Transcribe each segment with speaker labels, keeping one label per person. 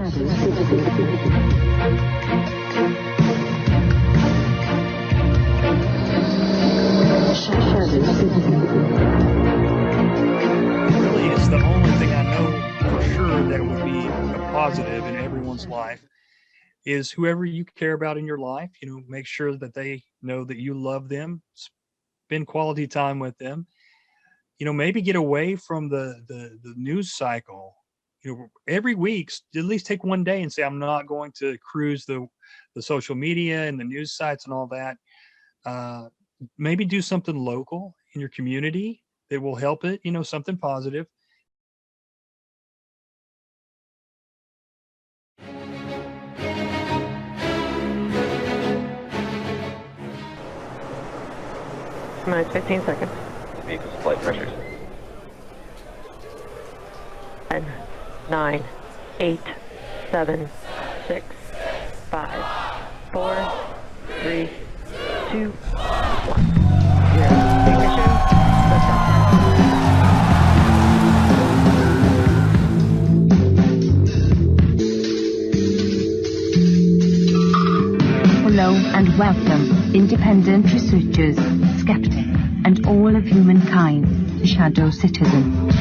Speaker 1: Really, it's the only thing I know for sure that would be a positive in everyone's life is whoever you care about in your life, make sure that they know that you love them, spend quality time with them, maybe get away from the news cycle. Every week, at least take one day and say, I'm not going to cruise the social media and the news sites and all that. Maybe do something local in your community that will help it, something positive.
Speaker 2: Minutes, 15 seconds.
Speaker 3: Vehicle flight pressures.
Speaker 2: 10, 9, 8, 7, 6, 5, 4, 3, 2, 1. 0. Ignition. Liftoff.
Speaker 4: Hello and welcome, independent researchers, skeptics, and all of humankind, to ShadowCitizen.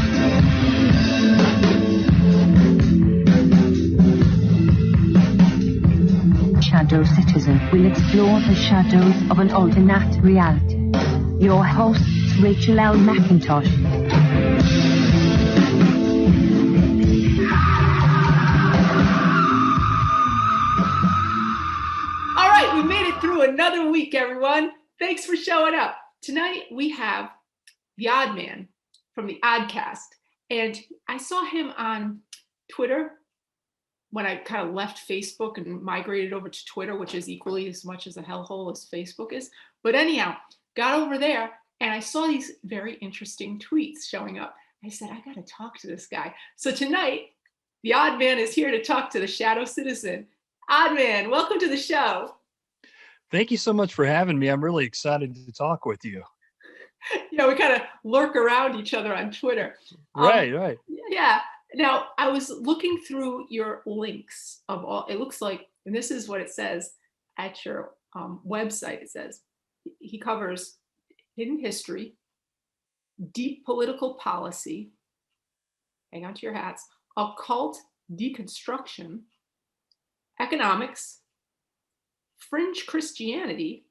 Speaker 4: ShadowCitizen will explore the shadows of an alternate reality. Your hosts, Rachael L. McIntosh.
Speaker 5: All right, we made it through another week, everyone. Thanks for showing up. Tonight we have the Oddman from the Oddcast, and I saw him on Twitter when I kind of left Facebook and migrated over to Twitter, which is equally as much as a hellhole as Facebook is. But anyhow, got over there and I saw these very interesting tweets showing up. I said, I got to talk to this guy. So tonight, the Oddman is here to talk to the ShadowCitizen. Oddman, welcome to the show.
Speaker 1: Thank you so much for having me. I'm really excited to talk with you.
Speaker 5: Yeah, we kind of lurk around each other on Twitter.
Speaker 1: Right.
Speaker 5: Yeah. Now, I was looking through your links of all, it looks like, and this is what it says at your website. It says he covers hidden history, deep political policy, hang on to your hats, occult deconstruction, economics, fringe Christianity,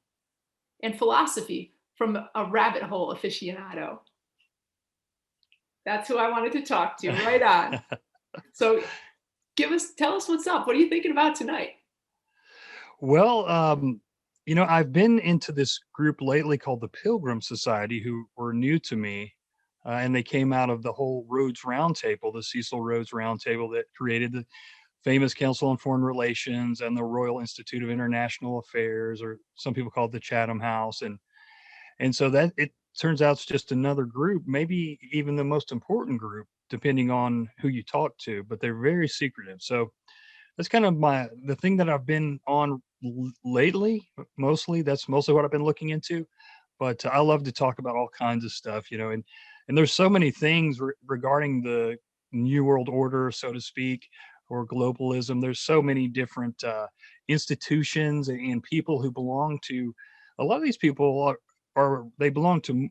Speaker 5: and philosophy from a Rabbithole aficionado. That's who I wanted to talk to. Right on. So tell us what's up. What are you thinking about tonight?
Speaker 1: Well, I've been into this group lately called the Pilgrim Society, who were new to me. And they came out of the whole Rhodes Roundtable, the Cecil Rhodes Roundtable that created the famous Council on Foreign Relations and the Royal Institute of International Affairs, or some people call it the Chatham House. And so that it turns out it's just another group, maybe even the most important group, depending on who you talk to, but they're very secretive. So that's kind of the thing that I've been on lately. That's mostly what I've been looking into, but I love to talk about all kinds of stuff, and there's so many things regarding the New World Order, so to speak, or globalism. There's so many different institutions and people who belong to, a lot of these people they belong to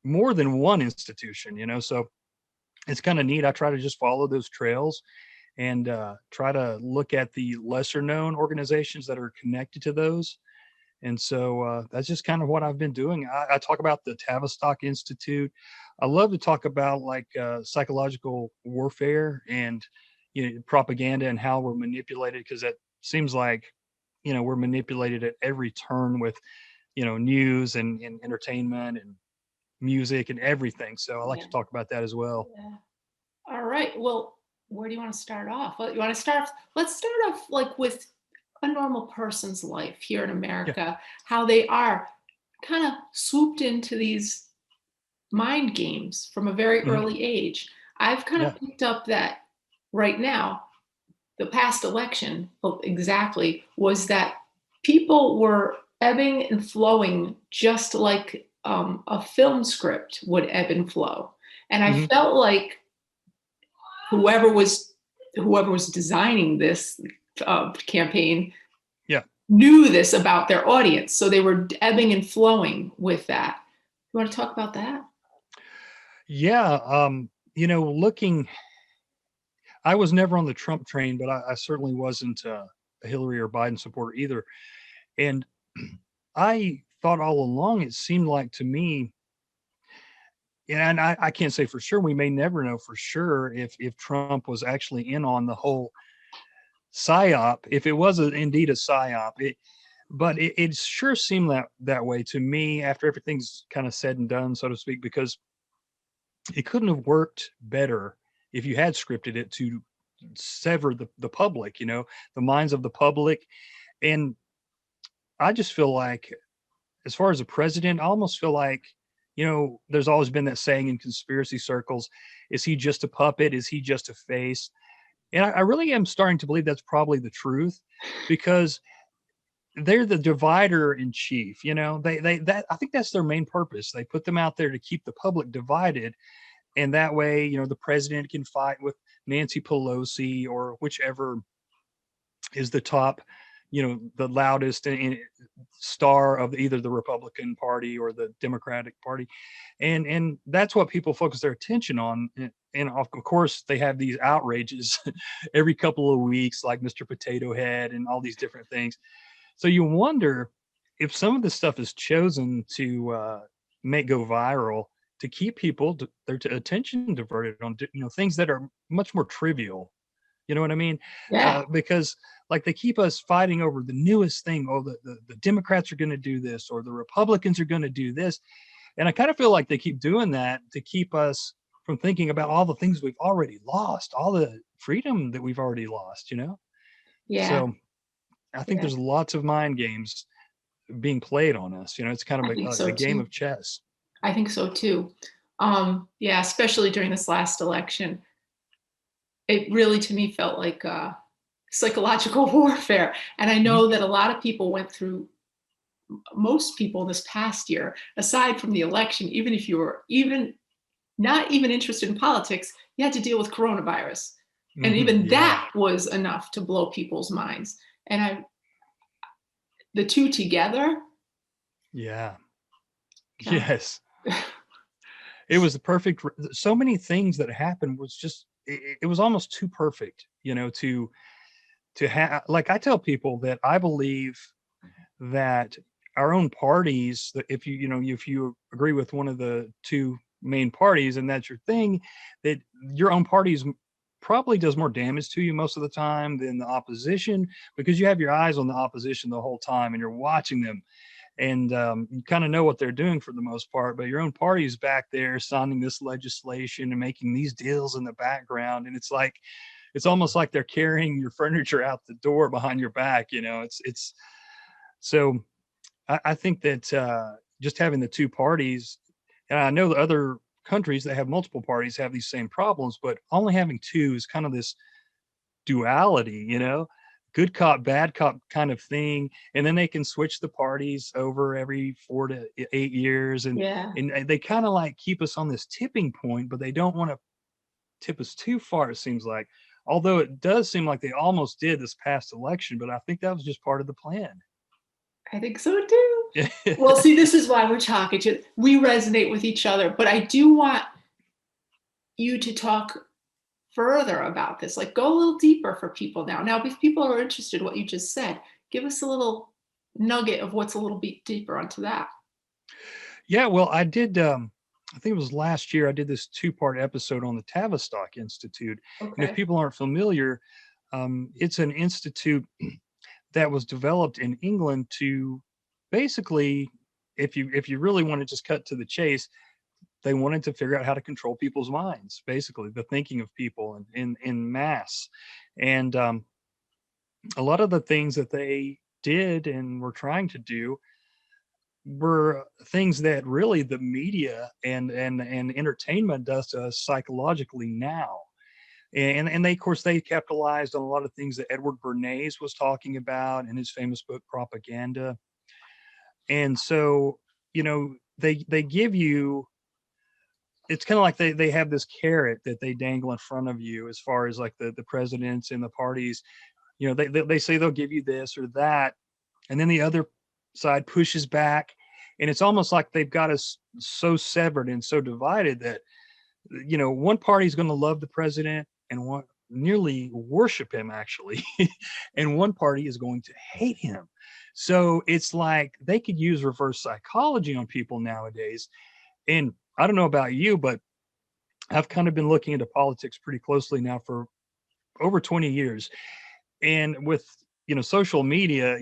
Speaker 1: more than one institution, so it's kind of neat. I try to just follow those trails and try to look at the lesser known organizations that are connected to those. And so that's just kind of what I've been doing. I talk about the Tavistock Institute. I love to talk about psychological warfare and propaganda and how we're manipulated, because it seems like we're manipulated at every turn with news and entertainment and music and everything. So I like to talk about that as well.
Speaker 5: Yeah. All right. Well, where do you want to start off? Well, let's start off with a normal person's life here in America, how they are kind of swooped into these mind games from a very early age. I've kind of picked up that right now, the past election exactly was that people were ebbing and flowing just like a film script would ebb and flow. And I felt like whoever was whoever was designing this campaign
Speaker 1: Yeah.
Speaker 5: knew this about their audience. So they were ebbing and flowing with that. You want to talk about that?
Speaker 1: Yeah. I was never on the Trump train, but I certainly wasn't a Hillary or Biden supporter either. And I thought all along, it seemed like to me, and I can't say for sure, we may never know for sure if Trump was actually in on the whole psyop, if it was indeed a psyop. But it sure seemed that way to me after everything's kind of said and done, so to speak, because it couldn't have worked better if you had scripted it to sever the public, the minds of the public. And I just feel like, as far as the president, I almost feel like, there's always been that saying in conspiracy circles, is he just a puppet? Is he just a face? And I really am starting to believe that's probably the truth, because they're the divider in chief. I think that's their main purpose. They put them out there to keep the public divided. And that way, the president can fight with Nancy Pelosi or whichever is the top, the loudest star of either the Republican Party or the Democratic Party. And that's what people focus their attention on. And of course, they have these outrages every couple of weeks, like Mr. Potato Head and all these different things. So you wonder if some of this stuff is chosen to make go viral, to keep people their attention diverted on things that are much more trivial. You know what I mean?
Speaker 5: Yeah.
Speaker 1: Because like they keep us fighting over the newest thing. Oh, the Democrats are going to do this, or the Republicans are going to do this. And I kind of feel like they keep doing that to keep us from thinking about all the things we've already lost, all the freedom that we've already lost,
Speaker 5: Yeah.
Speaker 1: So I think there's lots of mind games being played on us. It's kind of a game of chess.
Speaker 5: I think so too. Yeah, especially during this last election. It really, to me, felt like psychological warfare. And I know that a lot of people went through, most people this past year, aside from the election, even if you were not even interested in politics, you had to deal with coronavirus. And even that was enough to blow people's minds. And the two together.
Speaker 1: Yeah. Yes. It was the perfect. So many things that happened was just, it was almost too perfect, to have. Like I tell people that I believe that our own parties, that if you agree with one of the two main parties and that's your thing, that your own party's probably does more damage to you most of the time than the opposition, because you have your eyes on the opposition the whole time and you're watching them. And you kind of know what they're doing for the most part, but your own party's back there signing this legislation and making these deals in the background. And it's almost like they're carrying your furniture out the door behind your back. It's so I think that just having the two parties, and I know the other countries that have multiple parties have these same problems, but only having two is kind of this duality, good cop, bad cop kind of thing. And then they can switch the parties over every 4 to 8 years. And they kind of like keep us on this tipping point, but they don't want to tip us too far, it seems like. Although it does seem like they almost did this past election, but I think that was just part of the plan.
Speaker 5: I think so too. Well, see, this is why we're talking. We resonate with each other, but I do want you to talk further about this, like go a little deeper for people now. Now, if people are interested in what you just said, give us a little nugget of what's a little bit deeper onto that.
Speaker 1: Yeah, well, I did, I think it was last year, I did this 2-part episode on the Tavistock Institute. Okay. And if people aren't familiar, it's an institute that was developed in England to basically, if you really want to just cut to the chase, they wanted to figure out how to control people's minds, basically the thinking of people in mass. And a lot of the things that they did and were trying to do were things that really the media and entertainment does to us psychologically now. And they, of course, they capitalized on a lot of things that Edward Bernays was talking about in his famous book, Propaganda. And so, they give you it's kind of like they have this carrot that they dangle in front of you as far as like the presidents and the parties. You know, they say they'll give you this or that, and then the other side pushes back, and it's almost like they've got us so severed and so divided that, you know, one party is going to love the president and one nearly worship him actually, and one party is going to hate him. So it's like they could use reverse psychology on people nowadays. And I don't know about you, but I've kind of been looking into politics pretty closely now for over 20 years. And with, you know, social media,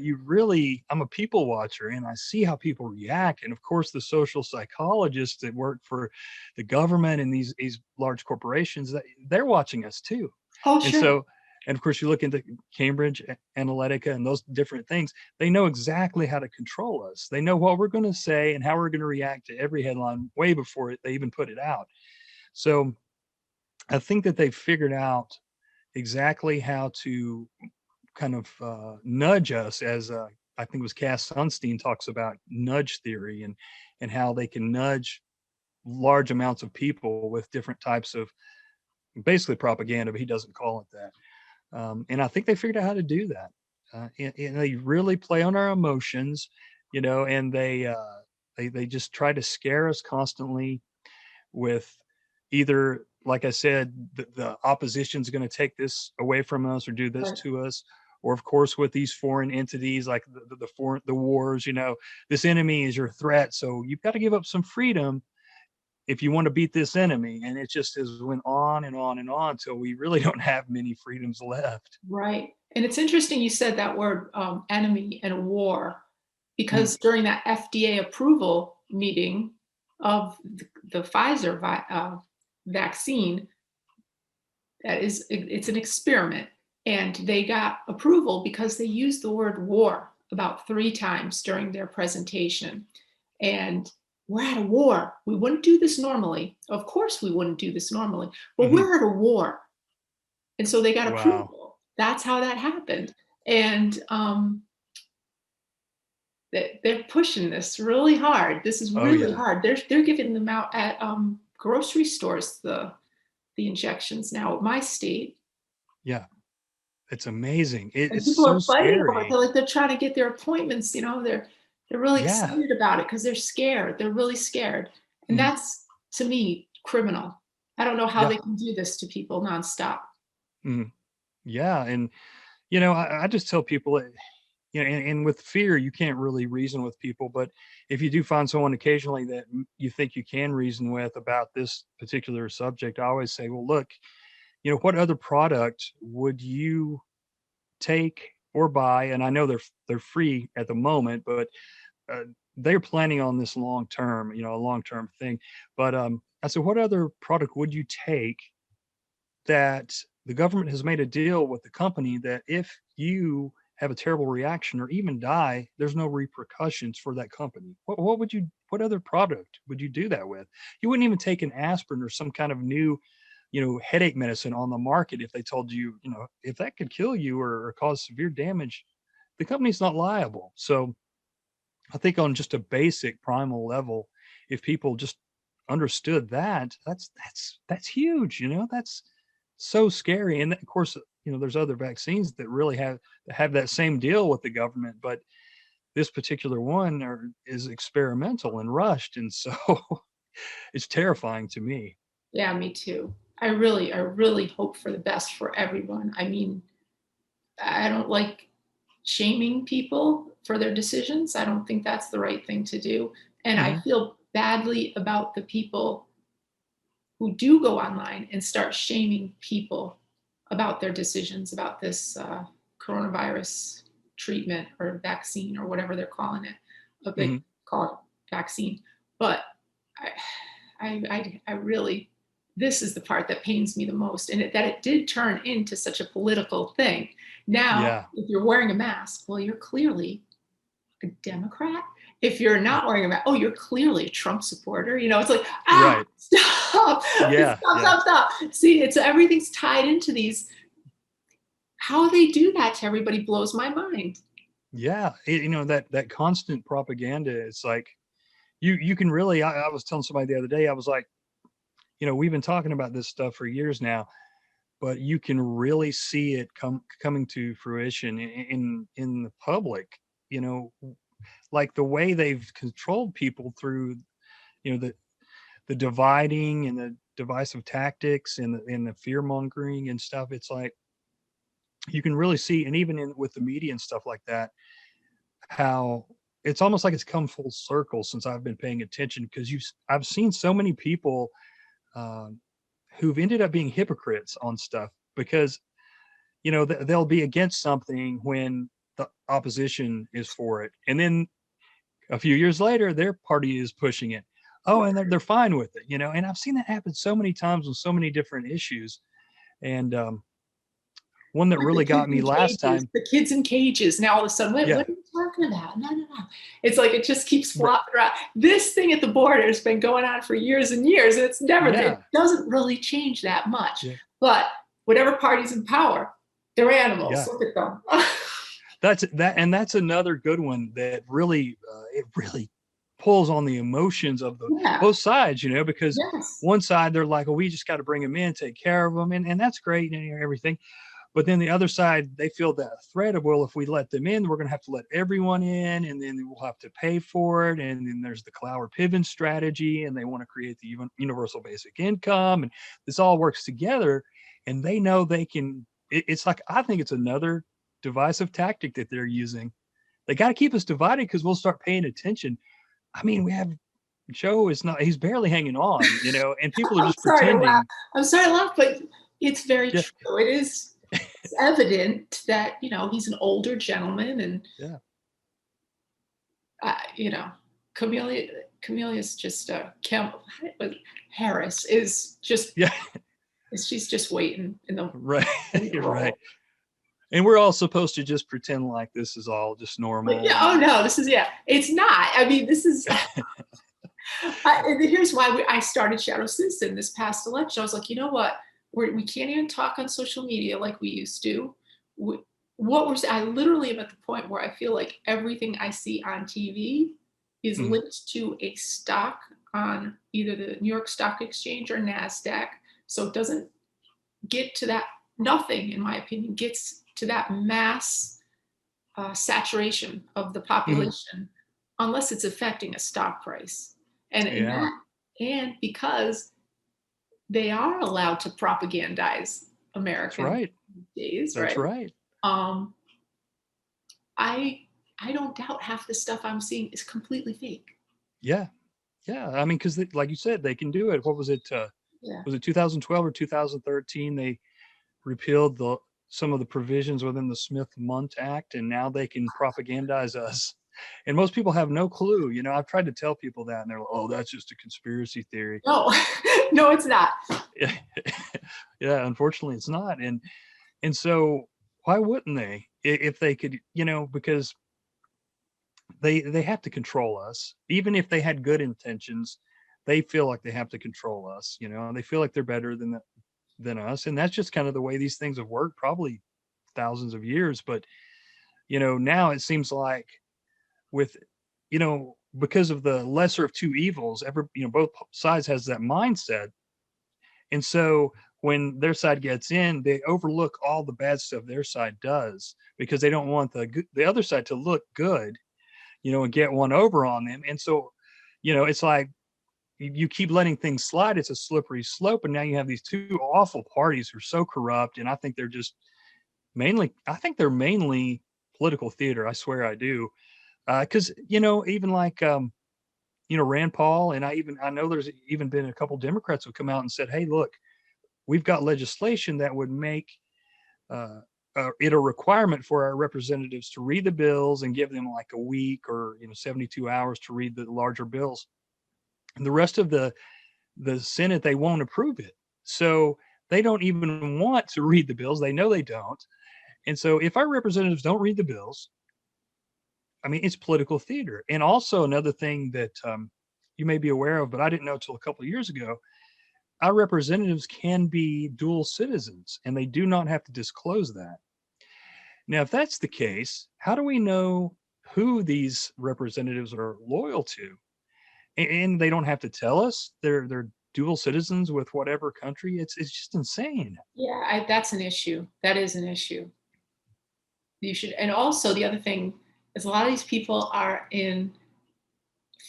Speaker 1: I'm a people watcher and I see how people react. And of course, the social psychologists that work for the government and these large corporations, they're watching us too.
Speaker 5: Oh,
Speaker 1: And
Speaker 5: sure.
Speaker 1: so, and of course, you look into Cambridge Analytica and those different things, they know exactly how to control us. They know what we're going to say and how we're going to react to every headline way before they even put it out. So I think that they've figured out exactly how to kind of nudge us, as I think it was Cass Sunstein talks about nudge theory, and how they can nudge large amounts of people with different types of basically propaganda, but he doesn't call it that. And I think they figured out how to do that. And they really play on our emotions, you know, and they just try to scare us constantly with either, like I said, the opposition's going to take this away from us or do this
Speaker 5: Right.
Speaker 1: to us, or of course with these foreign entities like the wars, you know, this enemy is your threat, so you've got to give up some freedom if you want to beat this enemy. And it just has went on and on and on till we really don't have many freedoms left.
Speaker 5: Right. And it's interesting you said that word enemy and war, because
Speaker 1: Mm.
Speaker 5: during that FDA approval meeting of the Pfizer vaccine, it's an experiment. And they got approval because they used the word war about 3 times during their presentation. And we're at a war. We wouldn't do this normally. Of course, we wouldn't do this normally, but
Speaker 1: Mhm.
Speaker 5: we're at a war. And so they got
Speaker 1: Wow.
Speaker 5: approval. That's how that happened. And they're pushing this really hard. This is
Speaker 1: Oh
Speaker 5: really
Speaker 1: yeah.
Speaker 5: hard. They're giving them out at grocery stores, the injections now at my state.
Speaker 1: Yeah. It's amazing.
Speaker 5: And
Speaker 1: It's
Speaker 5: people
Speaker 1: so
Speaker 5: are fighting for it.
Speaker 1: scary.
Speaker 5: They're trying to get their appointments, you know, they're really
Speaker 1: Yeah.
Speaker 5: excited about it because they're scared. They're really scared. And
Speaker 1: Mhm.
Speaker 5: that's, to me, criminal. I don't know how
Speaker 1: Yeah.
Speaker 5: they can do this to people nonstop.
Speaker 1: Mhm. Yeah. And, you know, I just tell people, you know, and with fear, you can't really reason with people. But if you do find someone occasionally that you think you can reason with about this particular subject, I always say, well, look, you know, what other product would you take or buy? And I know they're free at the moment, but uh, they're planning on this long term, you know, a long term thing. But I said, what other product would you take that the government has made a deal with the company that if you have a terrible reaction or even die, there's no repercussions for that company? What would you? What other product would you do that with? You wouldn't even take an aspirin or some kind of new, you know, headache medicine on the market if they told you, you know, if that could kill you or cause severe damage, the company's not liable. So I think on just a basic primal level, if people just understood that, that's huge. You know, that's so scary. And of course, you know, there's other vaccines that really have that same deal with the government, but this particular one is experimental and rushed, and so it's terrifying to me.
Speaker 5: Yeah, me too. I really hope for the best for everyone. I mean, I don't like shaming people for their decisions. I don't think that's the right thing to do. And I
Speaker 1: Hmm.
Speaker 5: feel badly about the people who do go online and start shaming people about their decisions about this coronavirus treatment or vaccine or whatever they're calling it. But they
Speaker 1: Hmm.
Speaker 5: call it vaccine. But I really, this is the part that pains me the most, and that it did turn into such a political thing. Now,
Speaker 1: Yeah.
Speaker 5: if you're wearing a mask, well, you're clearly a Democrat. If you're not wearing a mask, oh, you're clearly a Trump supporter. You know, it's like,
Speaker 1: Right.
Speaker 5: stop,
Speaker 1: Yeah.
Speaker 5: stop,
Speaker 1: Yeah.
Speaker 5: stop, stop. See, it's everything's tied into these. How they do that to everybody blows my mind.
Speaker 1: Yeah. You know, that constant propaganda. It's like you can really. I was telling somebody the other day. I was like, we've been talking about this stuff for years now, but you can really see it coming to fruition in the public, like the way they've controlled people through, the dividing and the divisive tactics and the fear mongering and stuff. It's like you can really see, and even with the media and stuff like that, how it's almost like it's come full circle since I've been paying attention, because I've seen so many people who've ended up being hypocrites on stuff, because they'll be against something when the opposition is for it, and then a few years later their party is pushing it. Oh, and they're fine with it, and I've seen that happen so many times with so many different issues. And one that really got me last time,
Speaker 5: the kids in cages. Now all of a sudden, what are you talking about? No. It's like it just keeps flopping around. This thing at the border has been going on for years and years, and it's never, it doesn't really change that much. Yeah. But whatever party's in power, they're animals. Yeah. Look at them.
Speaker 1: That's another good one that really it really pulls on the emotions of both sides, because one side they're like, oh, we just got to bring them in, take care of them, and that's great and everything. But then the other side, they feel that threat of, well, if we let them in, we're going to have to let everyone in, and then we'll have to pay for it. And then there's the Cloward-Piven strategy, and they want to create the universal basic income, and this all works together. And they know they can. It's like, I think it's another divisive tactic that they're using. They got to keep us divided because we'll start paying attention. I mean, we have Joe he's barely hanging on, and people are just pretending.
Speaker 5: I'm sorry to laugh, but it's very true. It is. It's evident that he's an older gentleman, and Camelia's just Harris is just she's just waiting in the
Speaker 1: right. And we're all supposed to just pretend like this is all just normal.
Speaker 5: Oh no, this is it's not. I mean, this is. Here's why I started ShadowCitizen this past election. I was like, you know what? We can't even talk on social media like we used to. I literally am at the point where I feel like everything I see on TV is linked to a stock on either the New York Stock Exchange or NASDAQ. So it doesn't get to that. Nothing, in my opinion, gets to that mass saturation of the population unless it's affecting a stock price. And because they are allowed to propagandize American days,
Speaker 1: That's right.
Speaker 5: I don't doubt half the stuff I'm seeing is completely fake.
Speaker 1: Yeah. I mean, because like you said, they can do it. What was it? Was it 2012 or 2013? They repealed some of the provisions within the Smith-Mundt Act, and now they can propagandize us. And most people have no clue. I've tried to tell people that, and they're like, oh, that's just a conspiracy theory.
Speaker 5: No, no, it's not.
Speaker 1: Yeah, unfortunately, it's not. And so why wouldn't they? If they could, because they have to control us. Even if they had good intentions, they feel like they have to control us. They feel like they're better than us, and that's just kind of the way these things have worked, probably thousands of years. But now it seems like with because of the lesser of two evils, both sides has that mindset, and so when their side gets in, they overlook all the bad stuff their side does because they don't want the other side to look good, and get one over on them. And so it's like you keep letting things slide. It's a slippery slope. And now you have these two awful parties who are so corrupt. And I think they're just mainly political theater. I swear I do. Cause even like, Rand Paul, and I know there's even been a couple Democrats who come out and said, hey, look, we've got legislation that would make it a requirement for our representatives to read the bills and give them like a week or 72 hours to read the larger bills. And the rest of the Senate, they won't approve it. So they don't even want to read the bills. They know they don't. And so if our representatives don't read the bills, I mean, it's political theater. And also another thing that you may be aware of, but I didn't know until a couple of years ago, our representatives can be dual citizens, and they do not have to disclose that. Now, if that's the case, how do we know who these representatives are loyal to? And they don't have to tell us. They're dual citizens with whatever country. It's just insane.
Speaker 5: Yeah, that's an issue. That is an issue. You should, and also the other thing is a lot of these people are in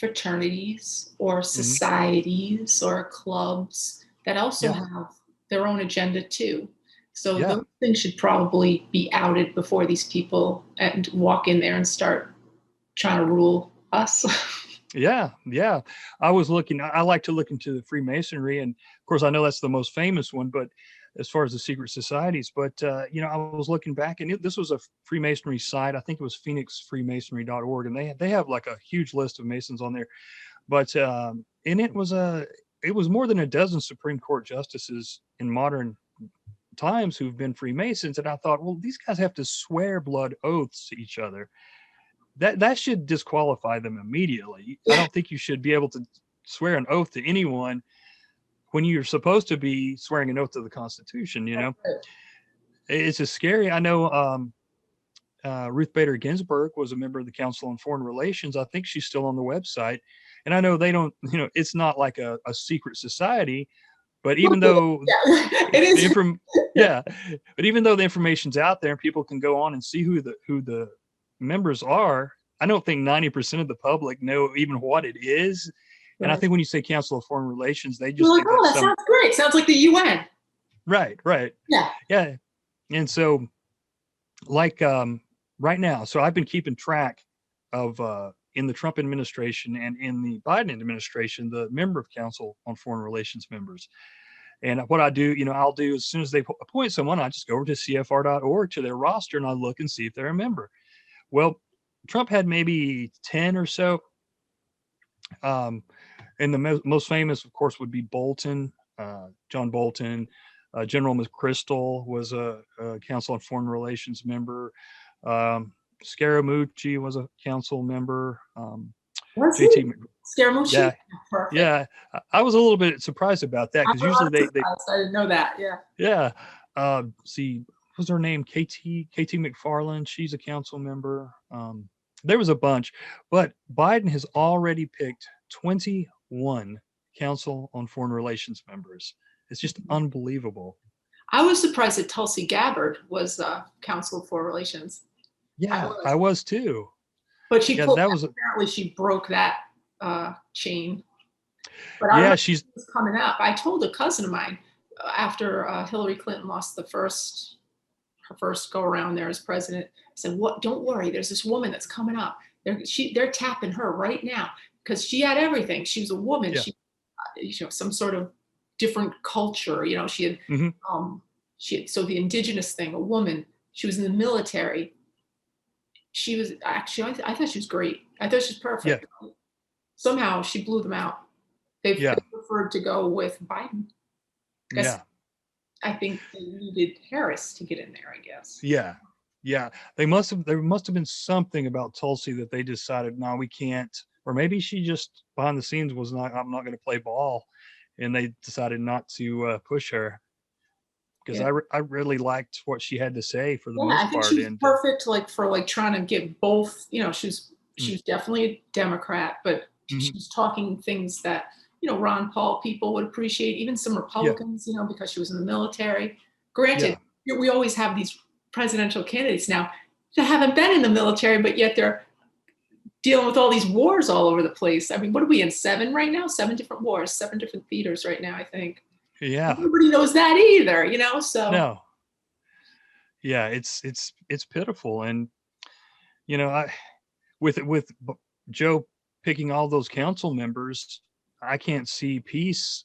Speaker 5: fraternities or societies or clubs that also have their own agenda too. So those things should probably be outed before these people and walk in there and start trying to rule us.
Speaker 1: Yeah. I was looking, I like to look into the Freemasonry, and of course I know that's the most famous one, but as far as the secret societies, but you know, I was looking back, and this was a Freemasonry site. I think it was phoenixfreemasonry.org, and they have like a huge list of Masons on there. But and it was more than a dozen Supreme Court justices in modern times who've been Freemasons, and I thought, well, these guys have to swear blood oaths to each other. That should disqualify them immediately. I don't think you should be able to swear an oath to anyone when you're supposed to be swearing an oath to the Constitution. You know, it's just scary. I know Ruth Bader Ginsburg was a member of the Council on Foreign Relations. I think she's still on the website, and I know they don't. You know, it's not like a secret society, but even though
Speaker 5: it is,
Speaker 1: but even though the information's out there and people can go on and see who the members are, I don't think 90% of the public know even what it is. And I think when you say Council of Foreign Relations, they just
Speaker 5: think that sounds great. Sounds like the UN.
Speaker 1: Right. Yeah. And so, like right now, so I've been keeping track of in the Trump administration and in the Biden administration, the member of Council on Foreign Relations members. And what I do, you know, I'll do as soon as they appoint someone, I just go over to CFR.org to their roster and I look and see if they're a member. Well, Trump had maybe 10 or so. And the most famous, of course, would be Bolton, John Bolton. General McChrystal was a Council on Foreign Relations member. Scaramucci was a council member.
Speaker 5: JT Scaramucci?
Speaker 1: Yeah. I was a little bit surprised about that because usually they
Speaker 5: I didn't know that.
Speaker 1: Yeah. See, what was her name? KT McFarland. She's a council member. There was a bunch, but Biden has already picked 21 Council on Foreign Relations members. It's just unbelievable.
Speaker 5: I was surprised that Tulsi Gabbard was Council of Foreign Relations.
Speaker 1: Yeah, I was too.
Speaker 5: But apparently she broke that chain. But
Speaker 1: she's
Speaker 5: coming up. I told a cousin of mine after Hillary Clinton lost her first go around there as president. I said, "What? Don't worry. There's this woman that's coming up. They're tapping her right now because she had everything. She was a woman.
Speaker 1: Yeah.
Speaker 5: She, some sort of different culture. You know, she had so the indigenous thing. A woman. She was in the military. She was actually. I thought she was great. I thought she was perfect. Yeah. Somehow she blew them out. They preferred to go with Biden. I think they needed Harris to get in there, I guess.
Speaker 1: Yeah. There must have been something about Tulsi that they decided, no, we can't. Or maybe she just behind the scenes was I'm not going to play ball. And they decided not to push her. Because I really liked what she had to say for the most part.
Speaker 5: I think she's perfect for trying to get both, you know, she's definitely a Democrat, but she's talking things that, you know, Ron Paul people would appreciate, even some Republicans, you know, because she was in the military. Granted, we always have these presidential candidates now that haven't been in the military, but yet they're dealing with all these wars all over the place. I mean, what are we in 7 right now? 7 different wars, 7 different theaters right now, I think.
Speaker 1: Yeah.
Speaker 5: Nobody knows that either, you know, so.
Speaker 1: No. Yeah, it's pitiful. And, you know, with Joe picking all those council members, I can't see peace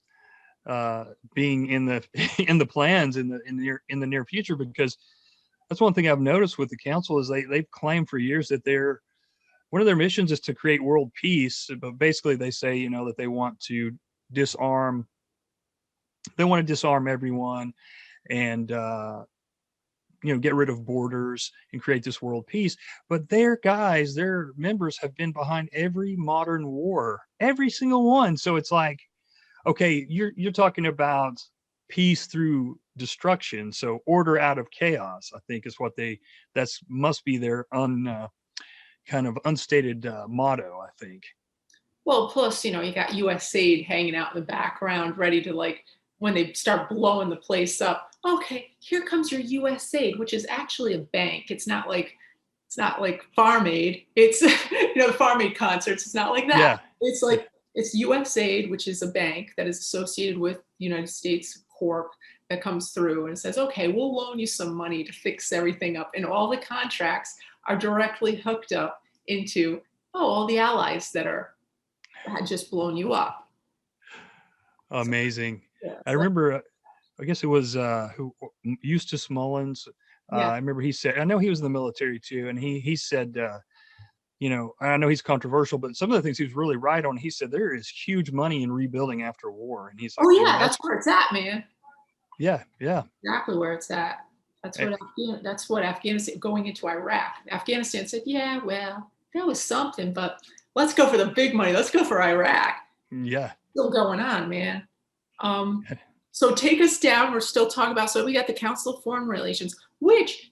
Speaker 1: being in the plans in the near future, because that's one thing I've noticed with the council is they've claimed for years that one of their missions is to create world peace, but basically they say, you know, that they want to disarm everyone and you know, get rid of borders and create this world peace. But their members have been behind every modern war, every single one. So it's like, okay, you're talking about peace through destruction. So order out of chaos, I think, is what must be their kind of unstated motto, I think.
Speaker 5: Well, plus, you got USAID hanging out in the background, ready to, like, when they start blowing the place up. Okay, here comes your USAID, which is actually a bank. It's not like Farm Aid. It's the Farm Aid concerts. It's not like that.
Speaker 1: Yeah.
Speaker 5: It's like it's USAID, which is a bank that is associated with the United States Corp that comes through and says, okay, we'll loan you some money to fix everything up. And all the contracts are directly hooked up into all the allies that had just blown you up.
Speaker 1: Amazing.
Speaker 5: Yeah,
Speaker 1: I remember, I guess it was Eustace Mullins.
Speaker 5: yeah.
Speaker 1: I remember he said, I know he was in the military too, and he said, I know he's controversial, but some of the things he was really right on. He said there is huge money in rebuilding after war, and he's like,
Speaker 5: Oh yeah, that's where it's at, man.
Speaker 1: Yeah.
Speaker 5: Exactly where it's at. That's what Afghanistan, going into Iraq. Afghanistan said, yeah, well, that was something, but let's go for the big money. Let's go for Iraq.
Speaker 1: Yeah.
Speaker 5: Still going on, man. So take us down. We're still talking about, so we got the Council of Foreign Relations, which,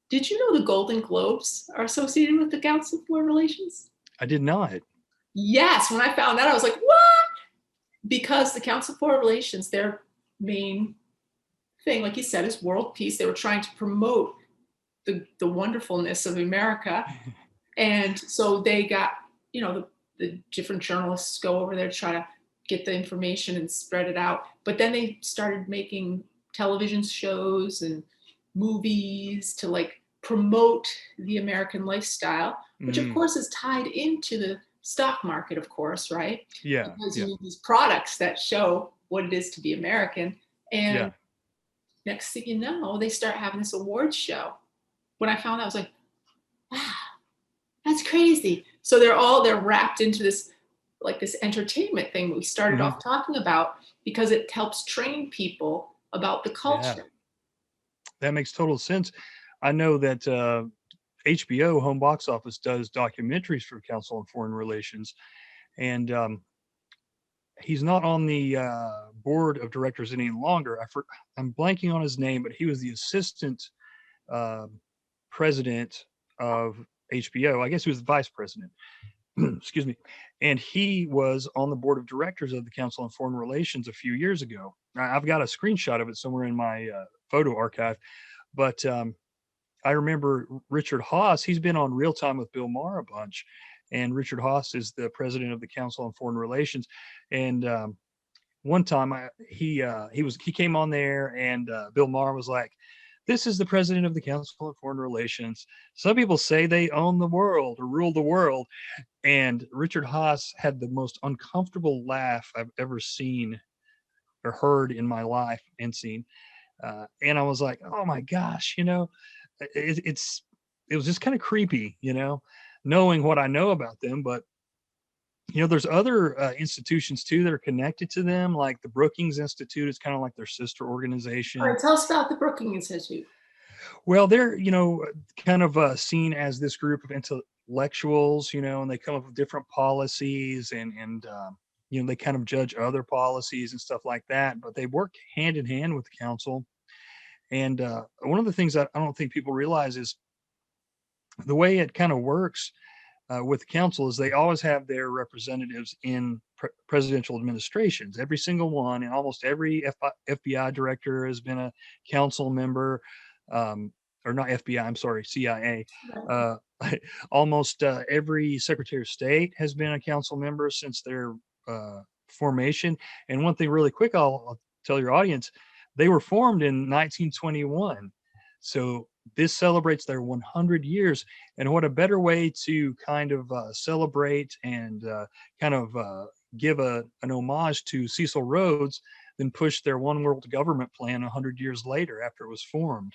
Speaker 5: did you know the Golden Globes are associated with the Council of Foreign Relations?
Speaker 1: I did not.
Speaker 5: Yes, when I found that, I was like, what? Because the Council of Foreign Relations, their main thing, like you said, is world peace. They were trying to promote the wonderfulness of America. And so they got, the different journalists go over there to try to get the information and spread it out. But then they started making television shows and movies to like promote the American lifestyle, which of course is tied into the stock market, of course, right?
Speaker 1: Yeah.
Speaker 5: Because you need these products that show what it is to be American. And next thing you know, they start having this awards show. When I found that, I was like, wow, that's crazy. So they're wrapped into this, like this entertainment thing we started off talking about, because it helps train people about the culture.
Speaker 1: Yeah. That makes total sense. I know that HBO Home Box Office does documentaries for Council on Foreign Relations, and he's not on the board of directors any longer. I'm blanking on his name, but he was the assistant president of HBO. I guess he was the vice president. Excuse me. And he was on the board of directors of the Council on Foreign Relations a few years ago. I've got a screenshot of it somewhere in my photo archive. But I remember Richard Haas, he's been on Real Time with Bill Maher a bunch. And Richard Haas is the president of the Council on Foreign Relations. And one time he came on there, and Bill Maher was like, this is the president of the Council on Foreign Relations. Some people say they own the world or rule the world. And Richard Haas had the most uncomfortable laugh I've ever seen or heard in my life and seen. And I was like, oh my gosh, it was just kind of creepy, knowing what I know about them. But, there's other institutions too that are connected to them, like the Brookings Institute is kind of like their sister organization.
Speaker 5: All right, tell us about the Brookings Institute.
Speaker 1: Well, they're, kind of seen as this group of intellectuals, and they come up with different policies and they kind of judge other policies and stuff like that, but they work hand in hand with the council. And one of the things that I don't think people realize is the way it kind of works with the council is they always have their representatives in presidential administrations, every single one, and almost every FBI director has been a council member, or not FBI, I'm sorry, CIA. Almost every Secretary of State has been a council member since their formation. And one thing really quick, I'll tell your audience, they were formed in 1921. So this celebrates their 100 years. And what a better way to kind of celebrate and kind of give an homage to Cecil Rhodes than push their one world government plan 100 years later after it was formed.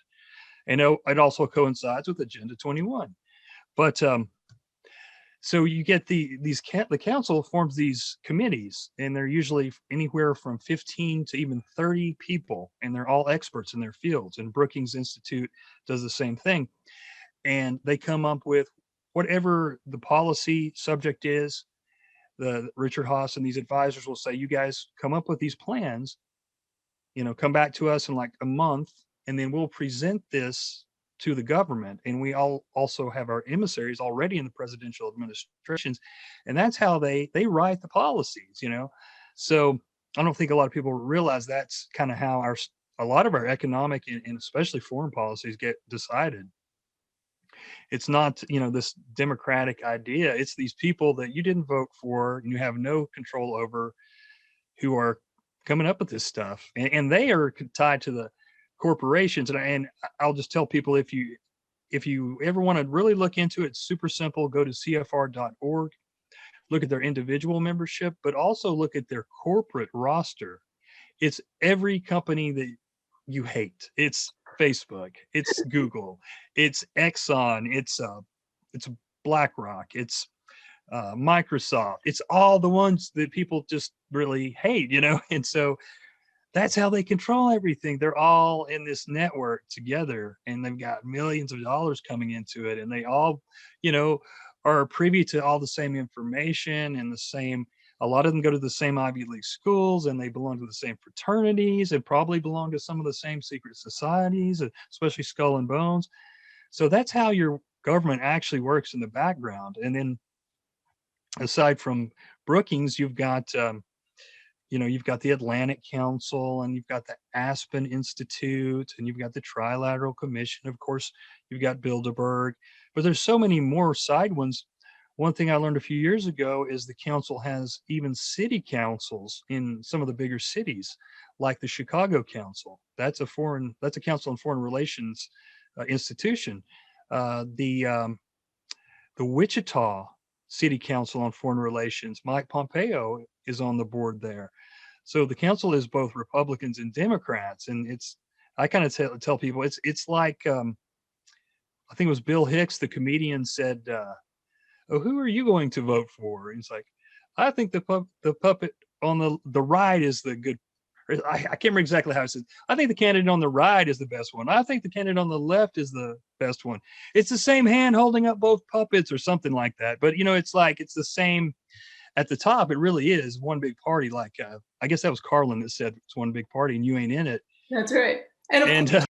Speaker 1: And it also coincides with Agenda 21. But so you get the council forms these committees, and they're usually anywhere from 15 to even 30 people, and they're all experts in their fields. And Brookings Institute does the same thing. And they come up with whatever the policy subject is. The Richard Haas and these advisors will say, you guys come up with these plans, come back to us in like a month, and then we'll present this to the government, and we all also have our emissaries already in the presidential administrations, and that's how they write the policies, you know. So I don't think a lot of people realize that's kind of how a lot of our economic and especially foreign policies get decided. It's not, you know, this democratic idea. It's these people that you didn't vote for and you have no control over, who are coming up with this stuff, and they are tied to the corporations. And I'll just tell people, if you ever want to really look into it, it's super simple. Go to cfr.org, look at their individual membership, but also look at their corporate roster. It's every company that you hate. It's Facebook, it's Google, it's Exxon, it's BlackRock, it's Microsoft. It's all the ones that people just really hate, you know. And so that's how they control everything. They're all in this network together, and they've got millions of dollars coming into it, and they all, you know, are privy to all the same information and the same. A lot of them go to the same Ivy League schools, and they belong to the same fraternities, and probably belong to some of the same secret societies, especially Skull and Bones. So that's how your government actually works in the background. And then, aside from Brookings, you've got you know, you've got the Atlantic Council, and you've got the Aspen Institute, and you've got the Trilateral Commission. Of course, you've got Bilderberg, but there's so many more side ones. One thing I learned a few years ago is the council has even city councils in some of the bigger cities, like the Chicago Council. That's a council on foreign relations institution. The Wichita City Council on Foreign Relations, Mike Pompeo is on the board there. So the council is both Republicans and Democrats, and I kind of tell people it's like I think it was Bill Hicks, the comedian, said, "Oh, who are you going to vote for?" And he's like, "I think the puppet on the right is the good." I can't remember exactly how it says. I think the candidate on the right is the best one. I think the candidate on the left is the best one. It's the same hand holding up both puppets or something like that. But, you know, it's like it's the same at the top. It really is one big party. Like, I guess that was Carlin that said it's one big party and you ain't in it.
Speaker 5: That's right. And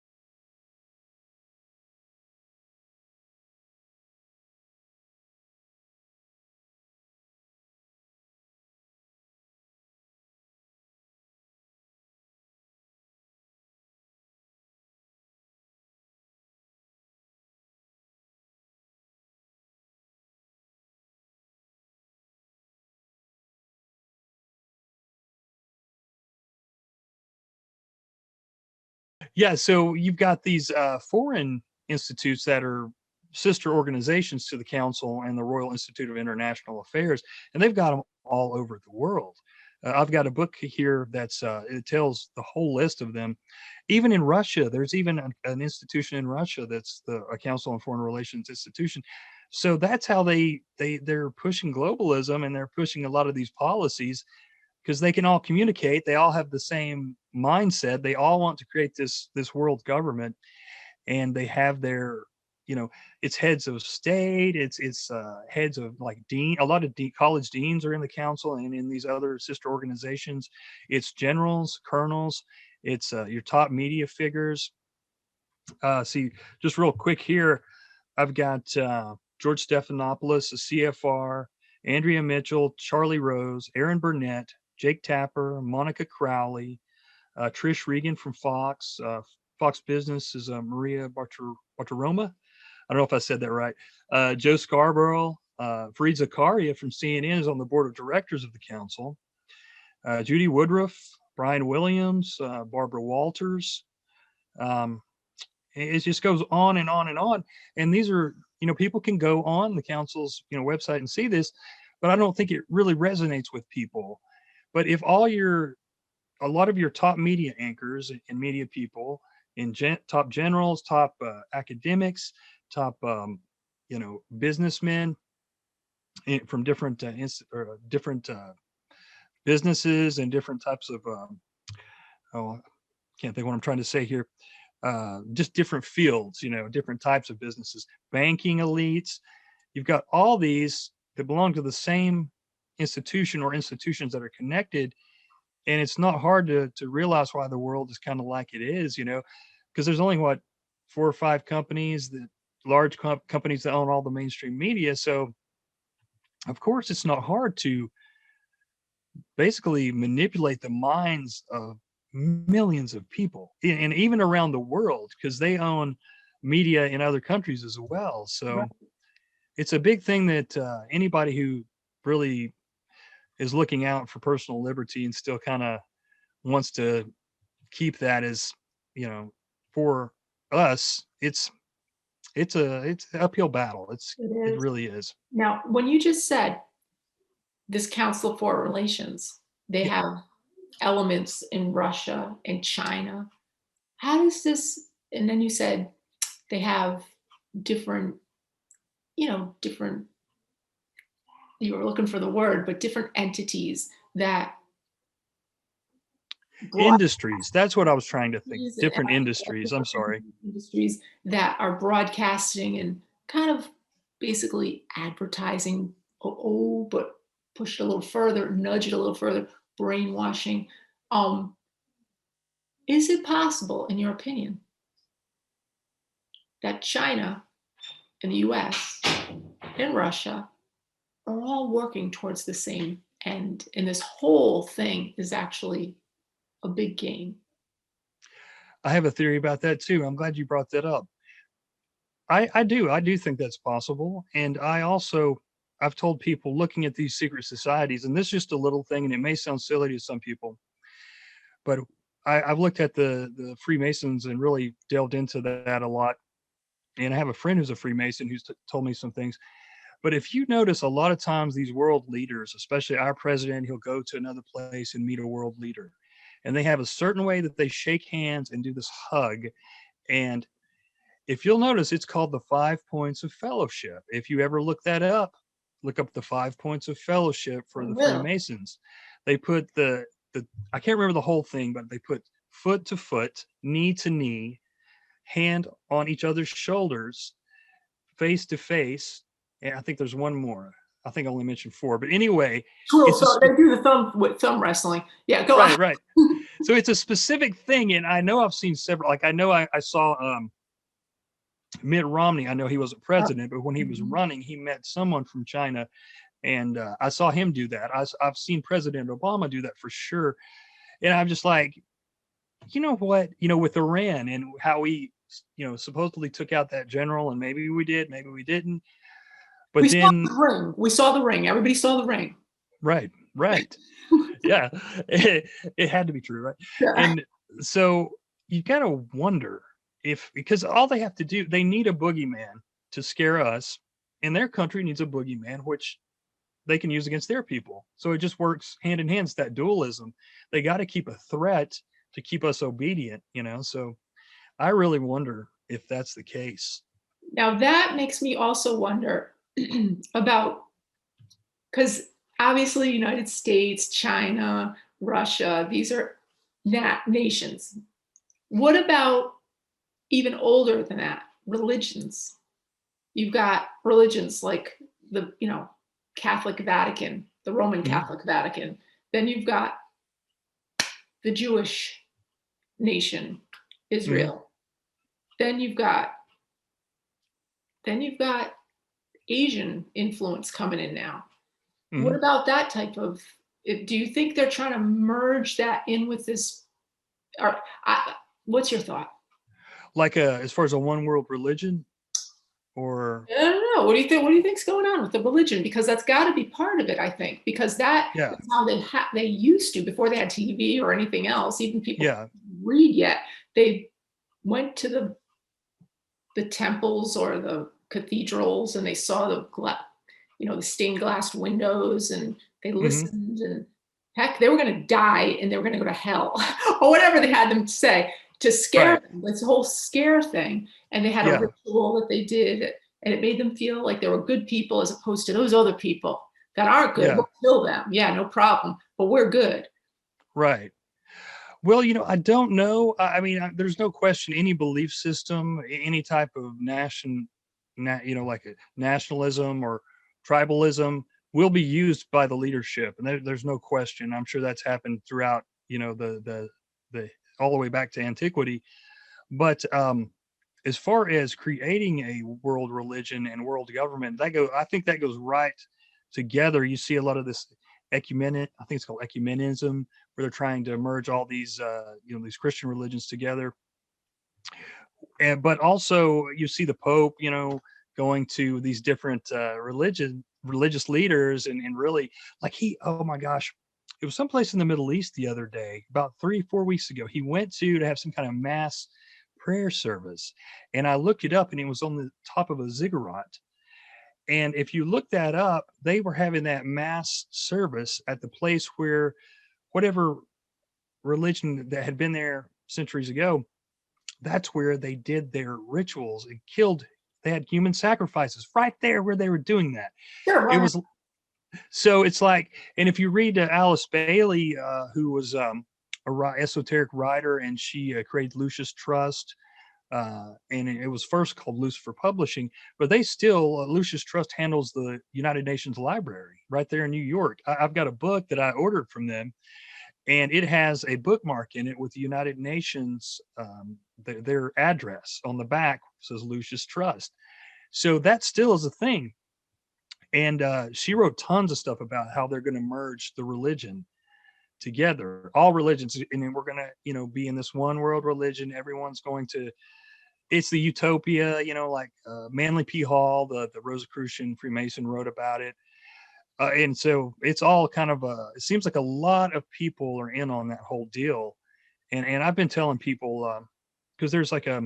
Speaker 1: yeah, so you've got these foreign institutes that are sister organizations to the Council and the Royal Institute of International Affairs, and they've got them all over the world. I've got a book here that's it tells the whole list of them. Even in Russia, there's even an institution in Russia that's a Council on Foreign Relations institution. So that's how they're pushing globalism, and they're pushing a lot of these policies because they can all communicate. They all have the same mindset. They all want to create this world government, and they have their, you know, it's heads of state, it's heads of like dean. A lot of college deans are in the council and in these other sister organizations. It's generals, colonels, it's your top media figures. See, just real quick here, I've got George Stephanopoulos, a CFR, Andrea Mitchell, Charlie Rose, Aaron Burnett, Jake Tapper, Monica Crowley, Trish Regan from Fox. Fox Business is Maria Bartiromo. I don't know if I said that right. Joe Scarborough, Fareed Zakaria from CNN is on the board of directors of the council. Judy Woodruff, Brian Williams, Barbara Walters. It just goes on and on and on. And these are, you know, people can go on the council's, you know, website and see this, but I don't think it really resonates with people. But if a lot of your top media anchors and media people, top generals, top academics, top you know, businessmen from different businesses and different types of oh, can't think what I'm trying to say here. Just different fields, you know, different types of businesses, banking elites. You've got all these that belong to the same institution or institutions that are connected. And it's not hard to realize why the world is kind of like it is, you know, because there's only 4 or 5 companies, that large companies that own all the mainstream media. So of course it's not hard to basically manipulate the minds of millions of people, and even around the world, because they own media in other countries as well. So it's a big thing that anybody who really is looking out for personal liberty and still kind of wants to keep that as, for us, it's an uphill battle. It really is.
Speaker 5: Now, when you just said this Council of Foreign Relations, they
Speaker 1: Yeah.
Speaker 5: have elements in Russia and China. How does this, and then you said they have different, different, you were looking for the word, but different entities that
Speaker 1: Industries. That's what I was trying to think. Different industries. I'm sorry.
Speaker 5: Industries that are broadcasting and kind of basically advertising, but push it a little further, nudge it a little further, brainwashing. Is it possible, in your opinion, that China and the US and Russia are all working towards the same end, and this whole thing is actually a big game?
Speaker 1: I have a theory about that too. I'm glad you brought that up. I do think that's possible. And I've told people looking at these secret societies, and this is just a little thing, and it may sound silly to some people, but I've looked at the Freemasons and really delved into that a lot. And I have a friend who's a Freemason who's told me some things. But if you notice, a lot of times these world leaders, especially our president, he'll go to another place and meet a world leader. And they have a certain way that they shake hands and do this hug. And if you'll notice, it's called the 5 points of fellowship. If you ever look that up, look up the 5 points of fellowship for the Freemasons. They put I can't remember the whole thing, but they put foot to foot, knee to knee, hand on each other's shoulders, face to face. And I think there's one more. I think I only mentioned 4, but anyway,
Speaker 5: they do the thumb wrestling. Yeah, go on.
Speaker 1: Right. So it's a specific thing, and I know I've seen several. Like I know I saw Mitt Romney. I know he wasn't president, but when he was running, he met someone from China, and I saw him do that. I've seen President Obama do that for sure, and I'm just like, you know what? With Iran and how we, supposedly took out that general, and maybe we did, maybe we didn't. But
Speaker 5: we saw the ring. Everybody saw the ring.
Speaker 1: Right. Yeah, it had to be true, right?
Speaker 5: Yeah.
Speaker 1: And so you gotta wonder because all they have to do, they need a boogeyman to scare us, and their country needs a boogeyman which they can use against their people. So it just works hand in hand. It's that dualism. They got to keep a threat to keep us obedient, so I really wonder if that's the case.
Speaker 5: Now that makes me also wonder about, because obviously United States, China, Russia, these are nations. What about even older than that, religions? You've got religions like the Catholic Vatican, the Roman Catholic Vatican. Then you've got the Jewish nation, Israel. Then you've got Asian influence coming in now. What about that type of? Do you think they're trying to merge that in with this? Or what's your thought?
Speaker 1: Like as far as a one world religion, or
Speaker 5: I don't know. What do you think? What do you think's going on with the religion? Because that's got to be part of it, I think. Because that's how they used to, before they had TV or anything else. Even people didn't read yet. They went to the temples or the cathedrals, and they saw the stained glass windows, and they listened, and heck, they were going to die and they were going to go to hell or whatever they had them to say to scare them. It's a whole scare thing. And they had a ritual that they did, and it made them feel like they were good people as opposed to those other people that aren't good. We'll kill them. Yeah, no problem. But we're good.
Speaker 1: Right. Well, I don't know. I mean, there's no question any belief system, any type of like a nationalism or tribalism will be used by the leadership. And there's no question. I'm sure that's happened throughout, the all the way back to antiquity. But as far as creating a world religion and world government, I think that goes right together. You see a lot of this I think it's called ecumenism, where they're trying to merge all these, these Christian religions together. But also you see the Pope, going to these different religious leaders and really like oh my gosh, it was someplace in the Middle East the other day, about 3-4 weeks ago. He went to have some kind of mass prayer service, and I looked it up, and it was on the top of a ziggurat. And if you look that up, they were having that mass service at the place where whatever religion that had been there centuries ago, that's where they did their rituals and killed. They had human sacrifices right there where they were doing that.
Speaker 5: Sure.
Speaker 1: It was so it's like, and if you read Alice Bailey, who was a esoteric writer, and she created Lucis Trust, and it was first called Lucifer Publishing, but they still, Lucis Trust handles the United Nations Library right there in New York. I've got a book that I ordered from them, and it has a bookmark in it with the United Nations, their address on the back says Lucis Trust. So that still is a thing. And she wrote tons of stuff about how they're going to merge the religion together, all religions, and then we're going to, be in this one world religion. Everyone's going to, it's the utopia, like Manly P. Hall, the Rosicrucian Freemason, wrote about it. And so it's all kind of it seems like a lot of people are in on that whole deal. And I've been telling people, because there's like a,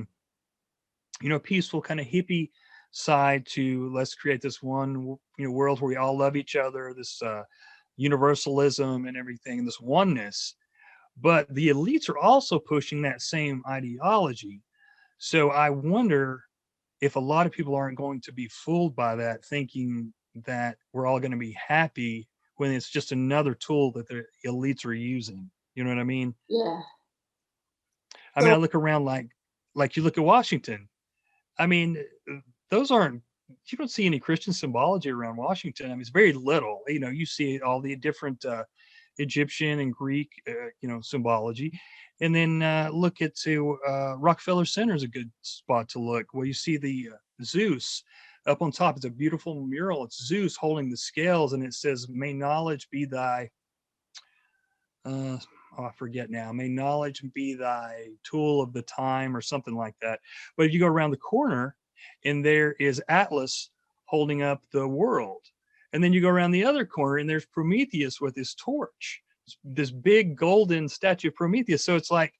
Speaker 1: peaceful kind of hippie side to let's create this one, world where we all love each other, this universalism and everything, this oneness. But the elites are also pushing that same ideology. So I wonder if a lot of people aren't going to be fooled by that, thinking that we're all going to be happy when it's just another tool that the elites are using. You know what I mean?
Speaker 5: Yeah.
Speaker 1: I mean, I look around like you look at Washington. I mean, you don't see any Christian symbology around Washington. I mean, it's very little. You see all the different Egyptian and Greek, symbology. And then look at Rockefeller Center is a good spot to look, where you see the Zeus up on top. It's a beautiful mural. It's Zeus holding the scales, and it says, "May knowledge be thy." I forget now. "May knowledge be thy tool of the time," or something like that. But if you go around the corner, and there is Atlas holding up the world, and then you go around the other corner, and there's Prometheus with his torch, this big golden statue of Prometheus. So it's like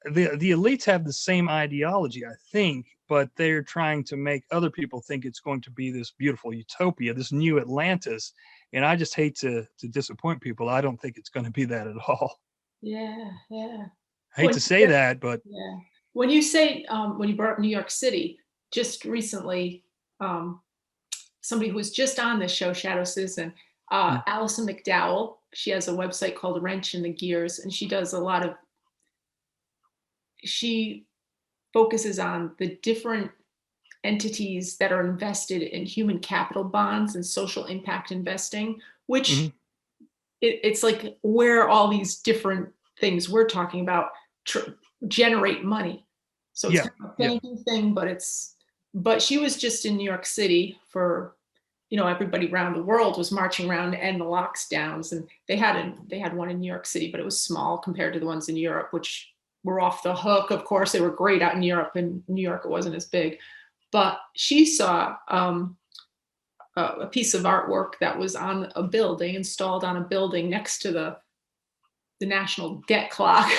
Speaker 1: the elites have the same ideology, I think, but they're trying to make other people think it's going to be this beautiful utopia, this new Atlantis. And I just hate to disappoint people. I don't think it's going to be that at all.
Speaker 5: Yeah.
Speaker 1: I hate to say that, but
Speaker 5: yeah. When you say when you brought up New York City, just recently, somebody who was just on this show, ShadowCitizen, Alison McDowell, she has a website called Wrench in the Gears, and she does she focuses on the different entities that are invested in human capital bonds and social impact investing, which it's like where all these different things we're talking about generate money. So it's kind of a banking thing, but she was just in New York City for, everybody around the world was marching around to end the lockdowns, and they had one in New York City, but it was small compared to the ones in Europe, which were off the hook. Of course, they were great out in Europe. In New York, it wasn't as big. But she saw a piece of artwork that was on a building, installed on a building next to the national debt clock,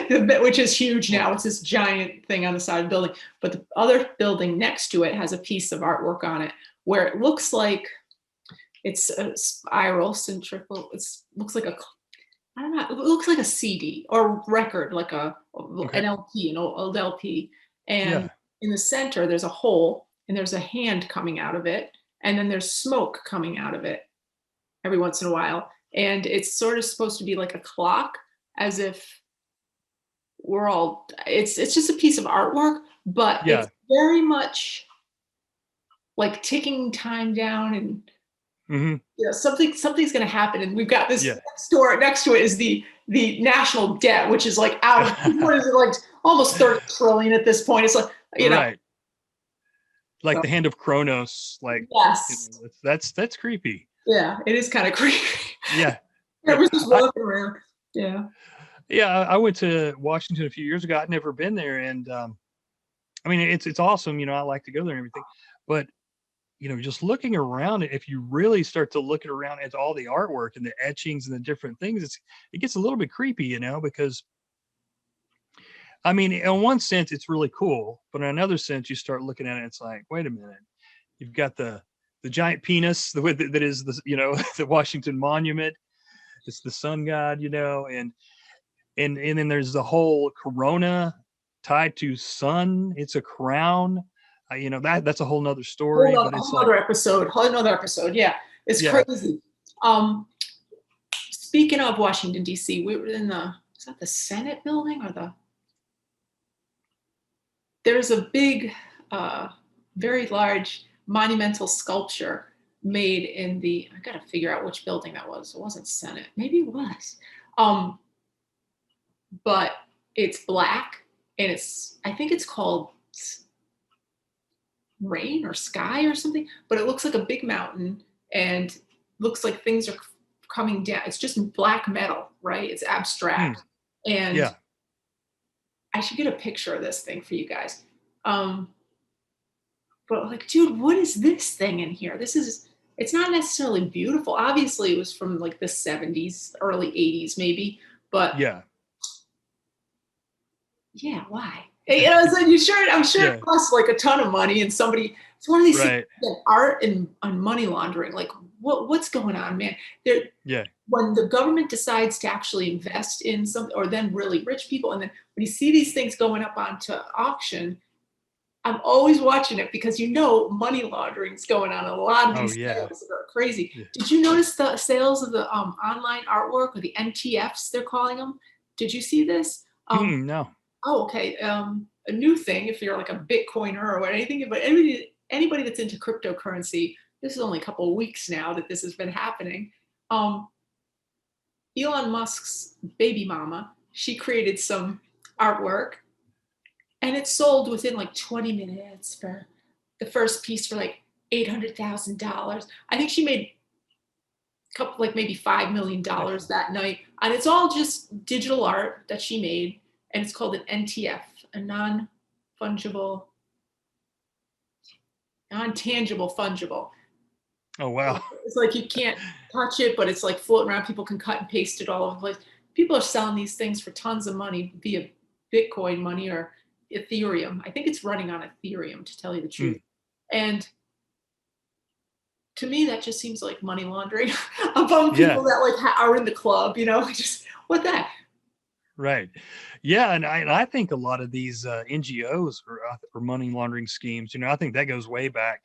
Speaker 5: which is huge now. It's this giant thing on the side of the building. But the other building next to it has a piece of artwork on it where it looks like it's a spiral, centrifugal. It looks like it looks like a CD or record, like an LP, an old LP. And in the center, there's a hole, and there's a hand coming out of it. And then there's smoke coming out of it every once in a while. And it's sort of supposed to be like a clock, as if it's just a piece of artwork, but it's very much like ticking time down, and something's going to happen. And we've got this store next to it is the national debt, which is like what is it, like almost 30 trillion at this point. It's like you know.
Speaker 1: Right. Like
Speaker 5: So,
Speaker 1: the hand of Kronos, like,
Speaker 5: yes.
Speaker 1: that's creepy.
Speaker 5: Yeah, it is kind of creepy.
Speaker 1: Yeah.
Speaker 5: It was just walking around. Yeah.
Speaker 1: Yeah, I went to Washington a few years ago. I'd never been there, and I mean, it's awesome. I like to go there and everything, but just looking around, if you really start to look around at all the artwork and the etchings and the different things, it gets a little bit creepy, because I mean, in one sense, it's really cool, but in another sense, you start looking at it, it's like, wait a minute, you've got the giant penis, that is the the Washington Monument. It's the sun god, and then there's the whole corona tied to sun. It's a crown. That's a whole nother story. But it's
Speaker 5: whole
Speaker 1: like,
Speaker 5: nother episode. Yeah, it's
Speaker 1: yeah,
Speaker 5: crazy. Speaking of Washington D.C., we were in is that the Senate building or there's a big, very large monumental sculpture made in I got to figure out which building that was. It wasn't Senate. Maybe it was. But it's black, and I think it's called Rain or Sky or something, but it looks like a big mountain and looks like things are coming down. It's just black metal, right? It's abstract. And
Speaker 1: yeah,
Speaker 5: I should get a picture of this thing for you guys. But like, dude, what is this thing in here? It's not necessarily beautiful. Obviously it was from like the 70s, early 80s maybe, but
Speaker 1: yeah,
Speaker 5: why? So I'm sure
Speaker 1: yeah,
Speaker 5: it costs like a ton of money, and it's one of these
Speaker 1: right,
Speaker 5: things, art and money laundering. Like what's going on, man?
Speaker 1: yeah,
Speaker 5: When the government decides to actually invest in something, or then really rich people, and then when you see these things going up onto auction, I'm always watching it because money laundering is going on. A lot of these sales that are crazy.
Speaker 1: Yeah.
Speaker 5: Did you notice the sales of the online artwork, or the NTFs they're calling them? Did you see this?
Speaker 1: No.
Speaker 5: Oh, okay. A new thing, if you're like a Bitcoiner or anything, but anybody that's into cryptocurrency, this is only a couple of weeks now that this has been happening. Elon Musk's baby mama, she created some artwork, and it sold within like 20 minutes for the first piece for like $800,000. I think she made a couple, like maybe $5 million that night. And it's all just digital art that she made. And it's called an NTF, a non-tangible fungible.
Speaker 1: Oh, wow.
Speaker 5: It's like you can't touch it, but it's like floating around. People can cut and paste it all over the place. People are selling these things for tons of money via Bitcoin money or Ethereum. I think it's running on Ethereum, to tell you the truth. And to me, that just seems like money laundering among people that like are in the club, just what the heck?
Speaker 1: Right. Yeah. And I think a lot of these NGOs are money laundering schemes. I think that goes way back.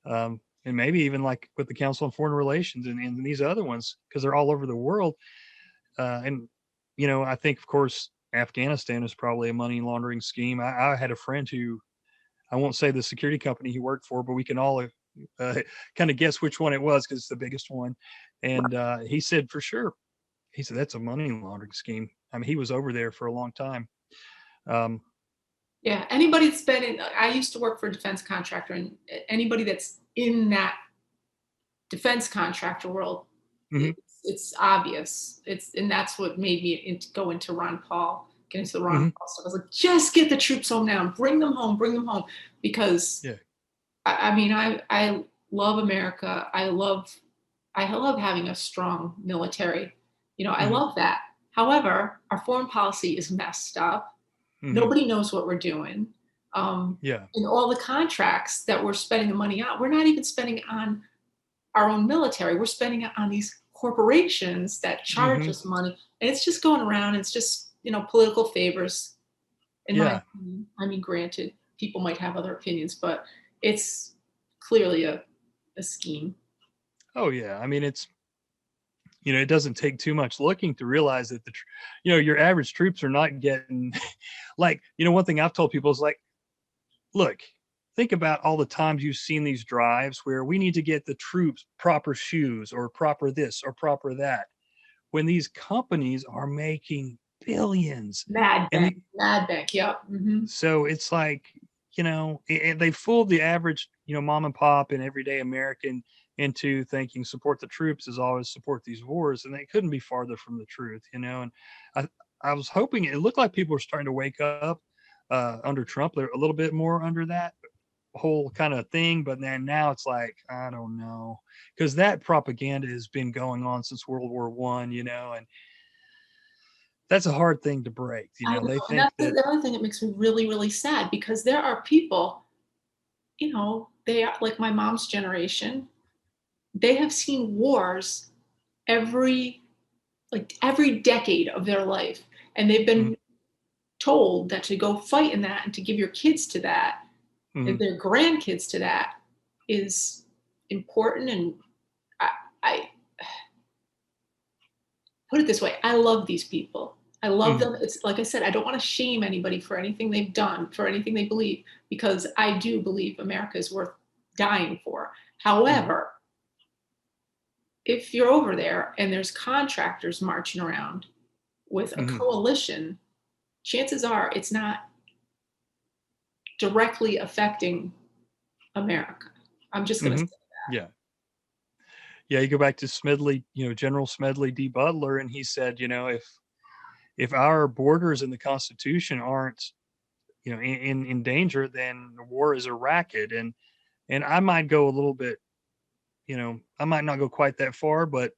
Speaker 1: And maybe even like with the Council on Foreign Relations and these other ones, because they're all over the world. And I think, of course, Afghanistan is probably a money laundering scheme. I had a friend who, I won't say the security company he worked for, but we can all kind of guess which one it was because it's the biggest one. And he said for sure, he said that's a money laundering scheme. I mean, he was over there for a long time.
Speaker 5: Yeah, anybody that's been I used to work for a defense contractor, and anybody that's in that defense contractor world, it's obvious. And that's what made me go into Ron Paul, get into the Ron Paul stuff. I was like, just get the troops home now, bring them home, because I mean, I love America. I love having a strong military. I love that. However, our foreign policy is messed up. Nobody knows what we're doing. And all the contracts that we're spending the money on, we're not even spending it on our own military. We're spending it on these corporations that charge us money. And it's just going around. It's just, political favors. In my opinion. I mean, granted, people might have other opinions, but it's clearly a scheme.
Speaker 1: Oh, yeah. I mean, it's, it doesn't take too much looking to realize that your average troops are not getting like, one thing I've told people is like, look, think about all the times you've seen these drives where we need to get the troops proper shoes or proper this or proper that, when these companies are making billions.
Speaker 5: Mad bank. Yep.
Speaker 1: So it's like, they fooled the average, mom and pop and everyday American into thinking support the troops is always support these wars, and they couldn't be farther from the truth. And I was hoping it looked like people were starting to wake up under Trump. They're a little bit more under that whole kind of thing, but then now it's like, I don't know, because that propaganda has been going on since World War I, and that's a hard thing to break.
Speaker 5: I know.
Speaker 1: They
Speaker 5: And
Speaker 1: think
Speaker 5: that's
Speaker 1: that
Speaker 5: the other thing that makes me really, really sad, because there are people, they are like my mom's generation. They have seen wars every decade of their life. And they've been told that to go fight in that and to give your kids to that and their grandkids to that is important. And I put it this way, I love these people. I love them. It's like I said, I don't want to shame anybody for anything they've done, for anything they believe, because I do believe America is worth dying for. However, if you're over there and there's contractors marching around with a coalition, chances are it's not directly affecting America. I'm just going to say that.
Speaker 1: Yeah. You go back to Smedley, General Smedley D. Butler, and he said, if our borders in the Constitution aren't, in danger, then the war is a racket. And I might go a little bit, I might not go quite that far, but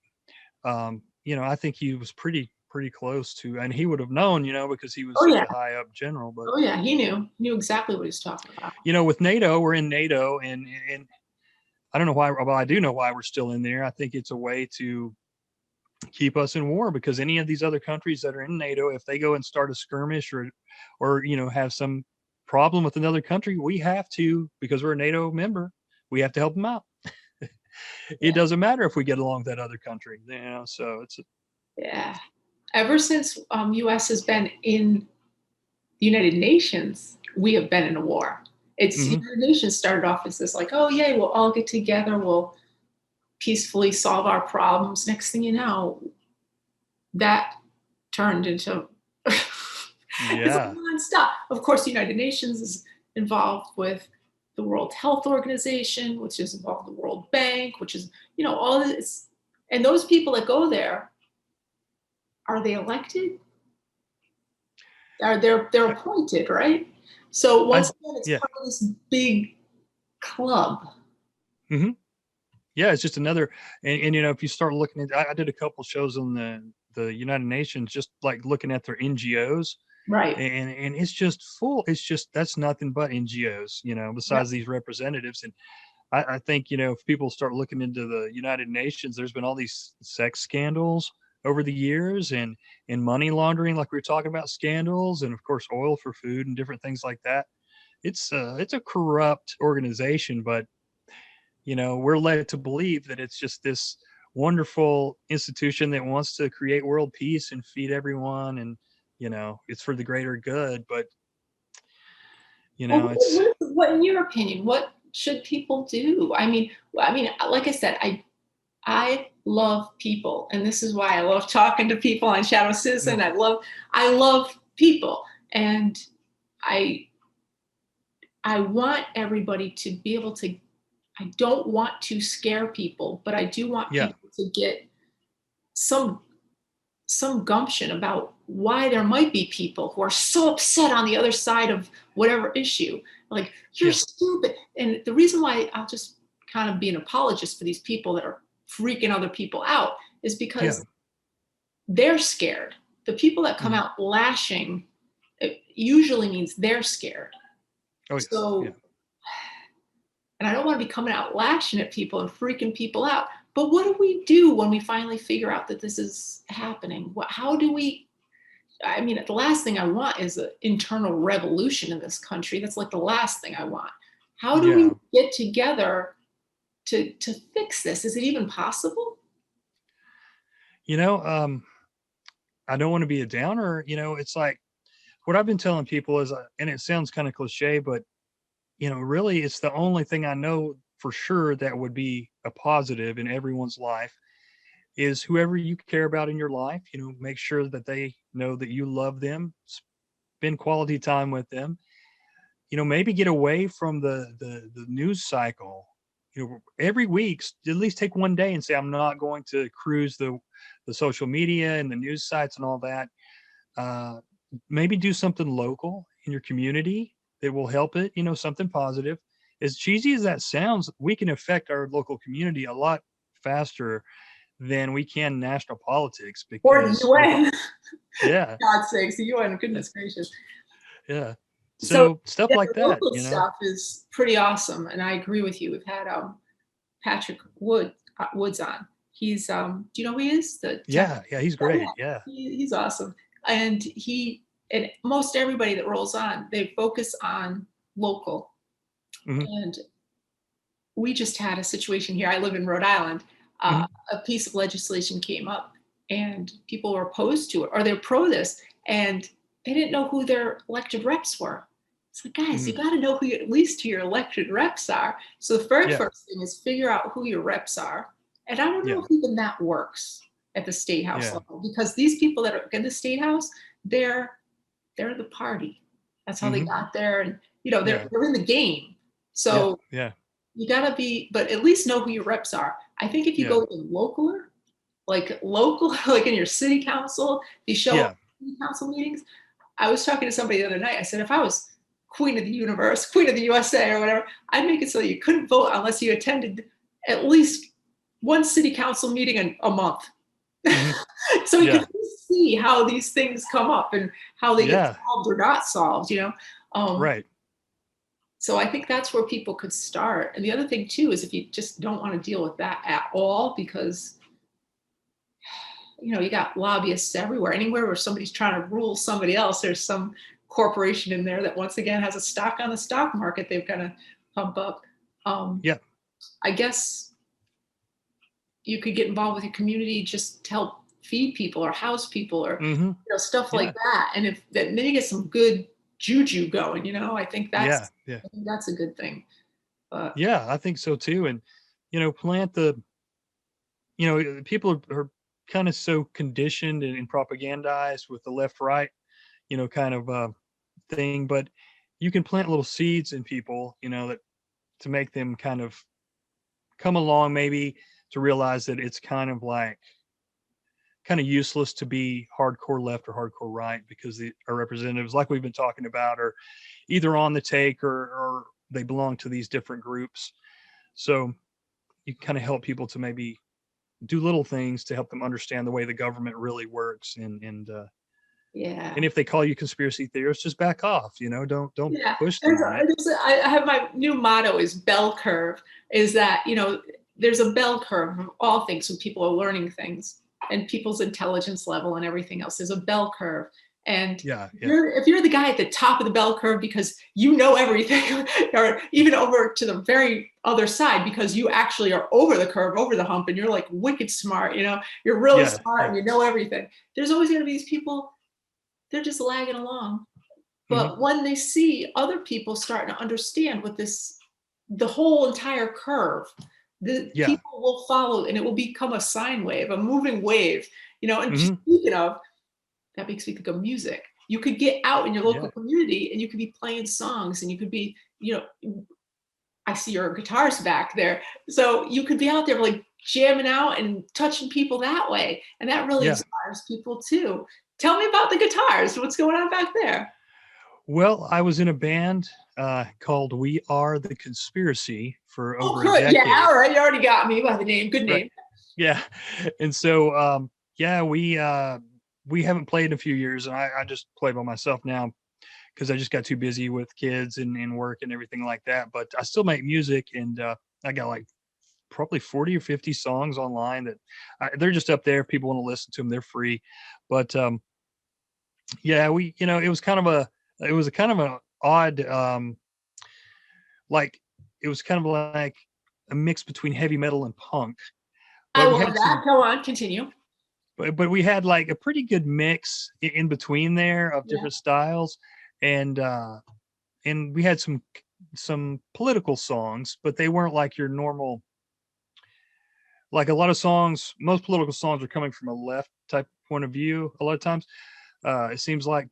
Speaker 1: I think he was pretty close to, and he would have known, because he was such a high up general. But
Speaker 5: he knew exactly what he was talking about.
Speaker 1: With NATO, we're in NATO, and I don't know why, well, I do know why we're still in there. I think it's a way to keep us in war, because any of these other countries that are in NATO, if they go and start a skirmish or have some problem with another country, we have to, because we're a NATO member, we have to help them out. It doesn't matter if we get along with that other country, so it's
Speaker 5: ever since US has been in the United Nations, we have been in a war. It's the United Nations started off as this like, oh yeah, we'll all get together, we'll peacefully solve our problems. Next thing you know, that turned into it's nonstop. Of course, the United Nations is involved with the World Health Organization, which is involved with the World Bank, which is, all this. And those people that go there, are they elected? They're appointed, right? So once again, it's part of this big club.
Speaker 1: Yeah, it's just another, and if you start looking at, I did a couple shows on the United Nations, just like looking at their NGOs,
Speaker 5: right?
Speaker 1: And it's just full. It's just, that's nothing but NGOs, besides these representatives. And I think if people start looking into the United Nations, there's been all these sex scandals over the years, and money laundering, like we were talking about, scandals, and of course oil for food and different things like that. It's a corrupt organization, but we're led to believe that it's just this wonderful institution that wants to create world peace and feed everyone, and it's for the greater good. But it's
Speaker 5: what, in your opinion, what should people do? I mean, like I said, I love people, and this is why I love talking to people on ShadowCitizen. I love people, and I want everybody to be able to. I don't want to scare people, but I do want people to get some gumption about why there might be people who are so upset on the other side of whatever issue. Like, you're stupid. And the reason why I'll just kind of be an apologist for these people that are freaking other people out is because they're scared. The people that come out lashing, it usually means they're scared. And I don't want to be coming out lashing at people and freaking people out. But what do we do when we finally figure out that this is happening? How do we? I mean, the last thing I want is an internal revolution in this country. That's like the last thing I want. How do we get together to fix this? Is it even possible?
Speaker 1: I don't want to be a downer. It's like what I've been telling people is, and it sounds kind of cliche, but really it's the only thing I know for sure that would be a positive in everyone's life is whoever you care about in your life, make sure that they know that you love them, spend quality time with them, maybe get away from the news cycle. Every week, at least take one day and say, I'm not going to cruise the social media and the news sites and all that. Maybe do something local in your community that will help it, something positive. As cheesy as that sounds, we can affect our local community a lot faster than we can national politics.
Speaker 5: Or the
Speaker 1: Because
Speaker 5: UN.
Speaker 1: yeah,
Speaker 5: God's sakes, the UN, goodness gracious.
Speaker 1: yeah.
Speaker 5: So
Speaker 1: So stuff
Speaker 5: yeah,
Speaker 1: like
Speaker 5: the
Speaker 1: that,
Speaker 5: local stuff is pretty awesome, and I agree with you. We've had Patrick Woods on. He's do you know who he is?
Speaker 1: Yeah, he's great. Yeah.
Speaker 5: He's awesome, and and most everybody that rolls on, they focus on local.
Speaker 1: Mhm.
Speaker 5: And we just had a situation here. I live in Rhode Island.
Speaker 1: Mhm.
Speaker 5: A piece of legislation came up, and people were opposed to it, or they're pro this, and they didn't know who their elected reps were. It's like, guys, you got to know at least who your elected reps are. So the very
Speaker 1: Yeah.
Speaker 5: first thing is figure out who your reps are. And I don't know if even that works at the state house level, because these people that are in the state house, they're the party. That's how they got there, and they're in the game. So you gotta but at least know who your reps are. I think if you go even localer, like in your city council, you show up at city council meetings. I was talking to somebody the other night. I said, if I was queen of the universe, queen of the USA or whatever, I'd make it so you couldn't vote unless you attended at least one city council meeting a month. So you can see how these things come up and how they get solved or not solved,
Speaker 1: Right.
Speaker 5: So I think that's where people could start. And the other thing too is if you just don't want to deal with that at all, because you got lobbyists everywhere. Anywhere where somebody's trying to rule somebody else, there's some corporation in there that once again has a stock on the stock market they've got to pump up. I guess you could get involved with your community just to help feed people or house people or stuff like that. And then you get some good juju going, I think that's a good thing.
Speaker 1: Yeah, I think so too. And plant people are kind of so conditioned and propagandized with the left right kind of thing, but you can plant little seeds in people that to make them kind of come along, maybe to realize that it's kind of useless to be hardcore left or hardcore right, because our representatives, like we've been talking about, are either on the take or they belong to these different groups. So you kind of help people to maybe do little things to help them understand the way the government really works, and if they call you conspiracy theorists, just back off. Don't push them on it.
Speaker 5: I have my new motto is bell curve. Is that there's a bell curve of all things when people are learning things and people's intelligence level and everything else. There's a bell curve. And if you're the guy at the top of the bell curve because you know everything, or even over to the very other side because you actually are over the curve, over the hump, and you're like wicked smart, you're really smart and you know everything. There's always going to be these people, they're just lagging along. But when they see other people starting to understand what the whole entire curve, people will follow, and it will become a sine wave, a moving wave, and speaking of, that makes me think of music. You could get out in your local community and you could be playing songs, and you could be, I see your guitars back there. So you could be out there like jamming out and touching people that way. And that really inspires people too. Tell me about the guitars. What's going on back there?
Speaker 1: Well, I was in a band called We Are the Conspiracy for over a decade.
Speaker 5: Yeah, all right. You already got me by the name. Good name.
Speaker 1: Right. Yeah. And so, we haven't played in a few years, and I just play by myself now because I just got too busy with kids and work and everything like that. But I still make music, and I got like probably 40 or 50 songs online that they're just up there. If people want to listen to them, they're free. But it was kind of an odd, it was kind of like a mix between heavy metal and punk.
Speaker 5: I love that. Go on, continue.
Speaker 1: But we had like a pretty good mix in between there of different styles, and we had some political songs, but they weren't like your normal. Like a lot of songs, most political songs are coming from a left type point of view a lot of times. It seems like,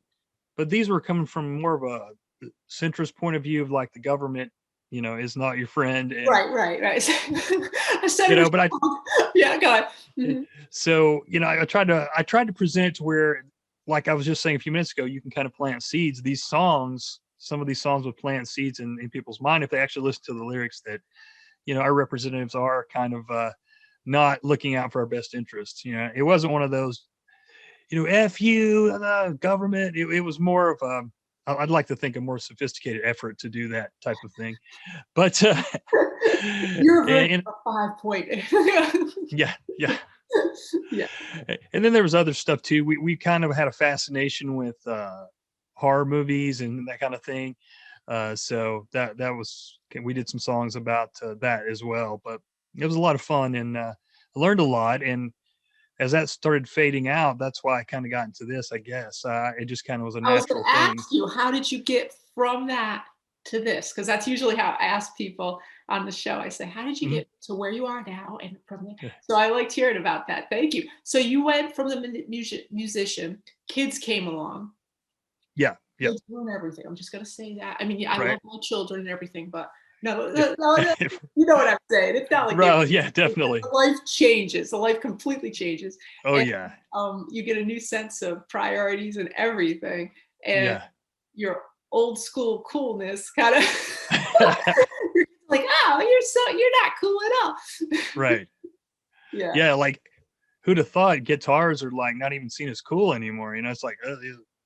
Speaker 1: but these were coming from more of centrist point of view of like the government, is not your friend. And,
Speaker 5: Right. I said,
Speaker 1: but
Speaker 5: yeah, go ahead. Mm-hmm.
Speaker 1: So, I tried to present it to where, like I was just saying a few minutes ago, you can kind of plant seeds. Some of these songs would plant seeds in people's mind if they actually listen to the lyrics, that, our representatives are kind of not looking out for our best interests. It wasn't one of those, F you, the government. It was more of I'd like to think a more sophisticated effort to do that type of thing. But
Speaker 5: you're a version of 5-point.
Speaker 1: Yeah.
Speaker 5: Yeah.
Speaker 1: And then there was other stuff too. We kind of had a fascination with horror movies and that kind of thing. So that was, we did some songs about that as well. But it was a lot of fun, and I learned a lot. And as that started fading out, that's why I kind of got into this, I guess. It just kind of was a natural thing.
Speaker 5: I was going to ask you, how did you get from that to this? Because that's usually how I ask people on the show. I say, how did you get to where you are now? And from there. So I liked hearing about that. Thank you. So you went from the musician, kids came along.
Speaker 1: Yeah.
Speaker 5: You're doing everything. I'm just going to say that. I mean, I love my children and everything, but no, you know what I'm saying. It's not like
Speaker 1: definitely.
Speaker 5: Life changes. The life completely changes.
Speaker 1: Oh,
Speaker 5: and,
Speaker 1: yeah.
Speaker 5: You get a new sense of priorities and everything, and your old school coolness kind of you're like, oh, you're not cool at all.
Speaker 1: Right. Yeah. Like, who'd have thought guitars are like not even seen as cool anymore? It's like,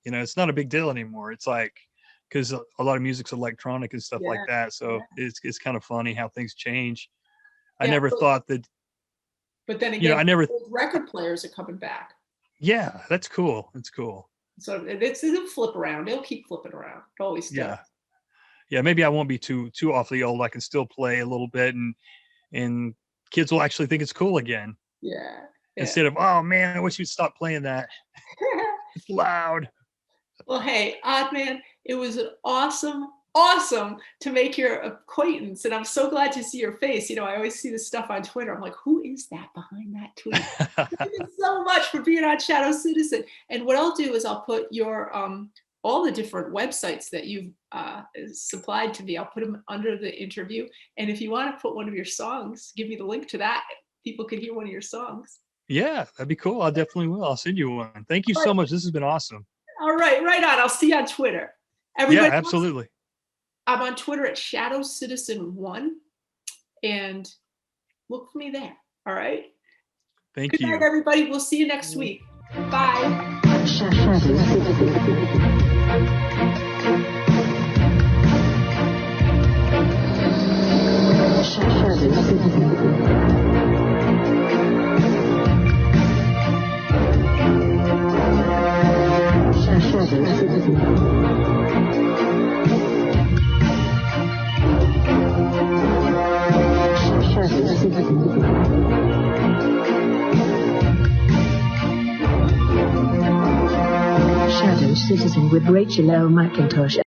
Speaker 1: it's not a big deal anymore. It's like, because a lot of music's electronic and stuff like that. So it's kind of funny how things change. I never thought that.
Speaker 5: But then again, record players are coming back.
Speaker 1: Yeah, that's cool. It's cool.
Speaker 5: So it'll flip around. It'll keep flipping around. It always does.
Speaker 1: Yeah. Maybe I won't be too awfully old. I can still play a little bit, and kids will actually think it's cool again.
Speaker 5: Yeah.
Speaker 1: Instead of, oh man, I wish you'd stop playing that. It's loud.
Speaker 5: Well, hey, Oddman, it was awesome to make your acquaintance, and I'm so glad to see your face. I always see this stuff on Twitter. I'm like, who is that behind that tweet? Thank you so much for being on ShadowCitizen. And what I'll do is I'll put your all the different websites that you've supplied to me. I'll put them under the interview. And if you want to put one of your songs, give me the link to that. People can hear one of your songs.
Speaker 1: Yeah, that'd be cool. I definitely will. I'll send you one. Thank you so much. This has been awesome.
Speaker 5: All right, right on. I'll see you on Twitter. Everybody
Speaker 1: absolutely.
Speaker 5: I'm on Twitter at ShadowCitizen1, and look for me there. All right.
Speaker 1: Thank you.
Speaker 5: Good night, everybody. We'll see you next week. Bye.
Speaker 4: ShadowCitizen with Rachael McIntosh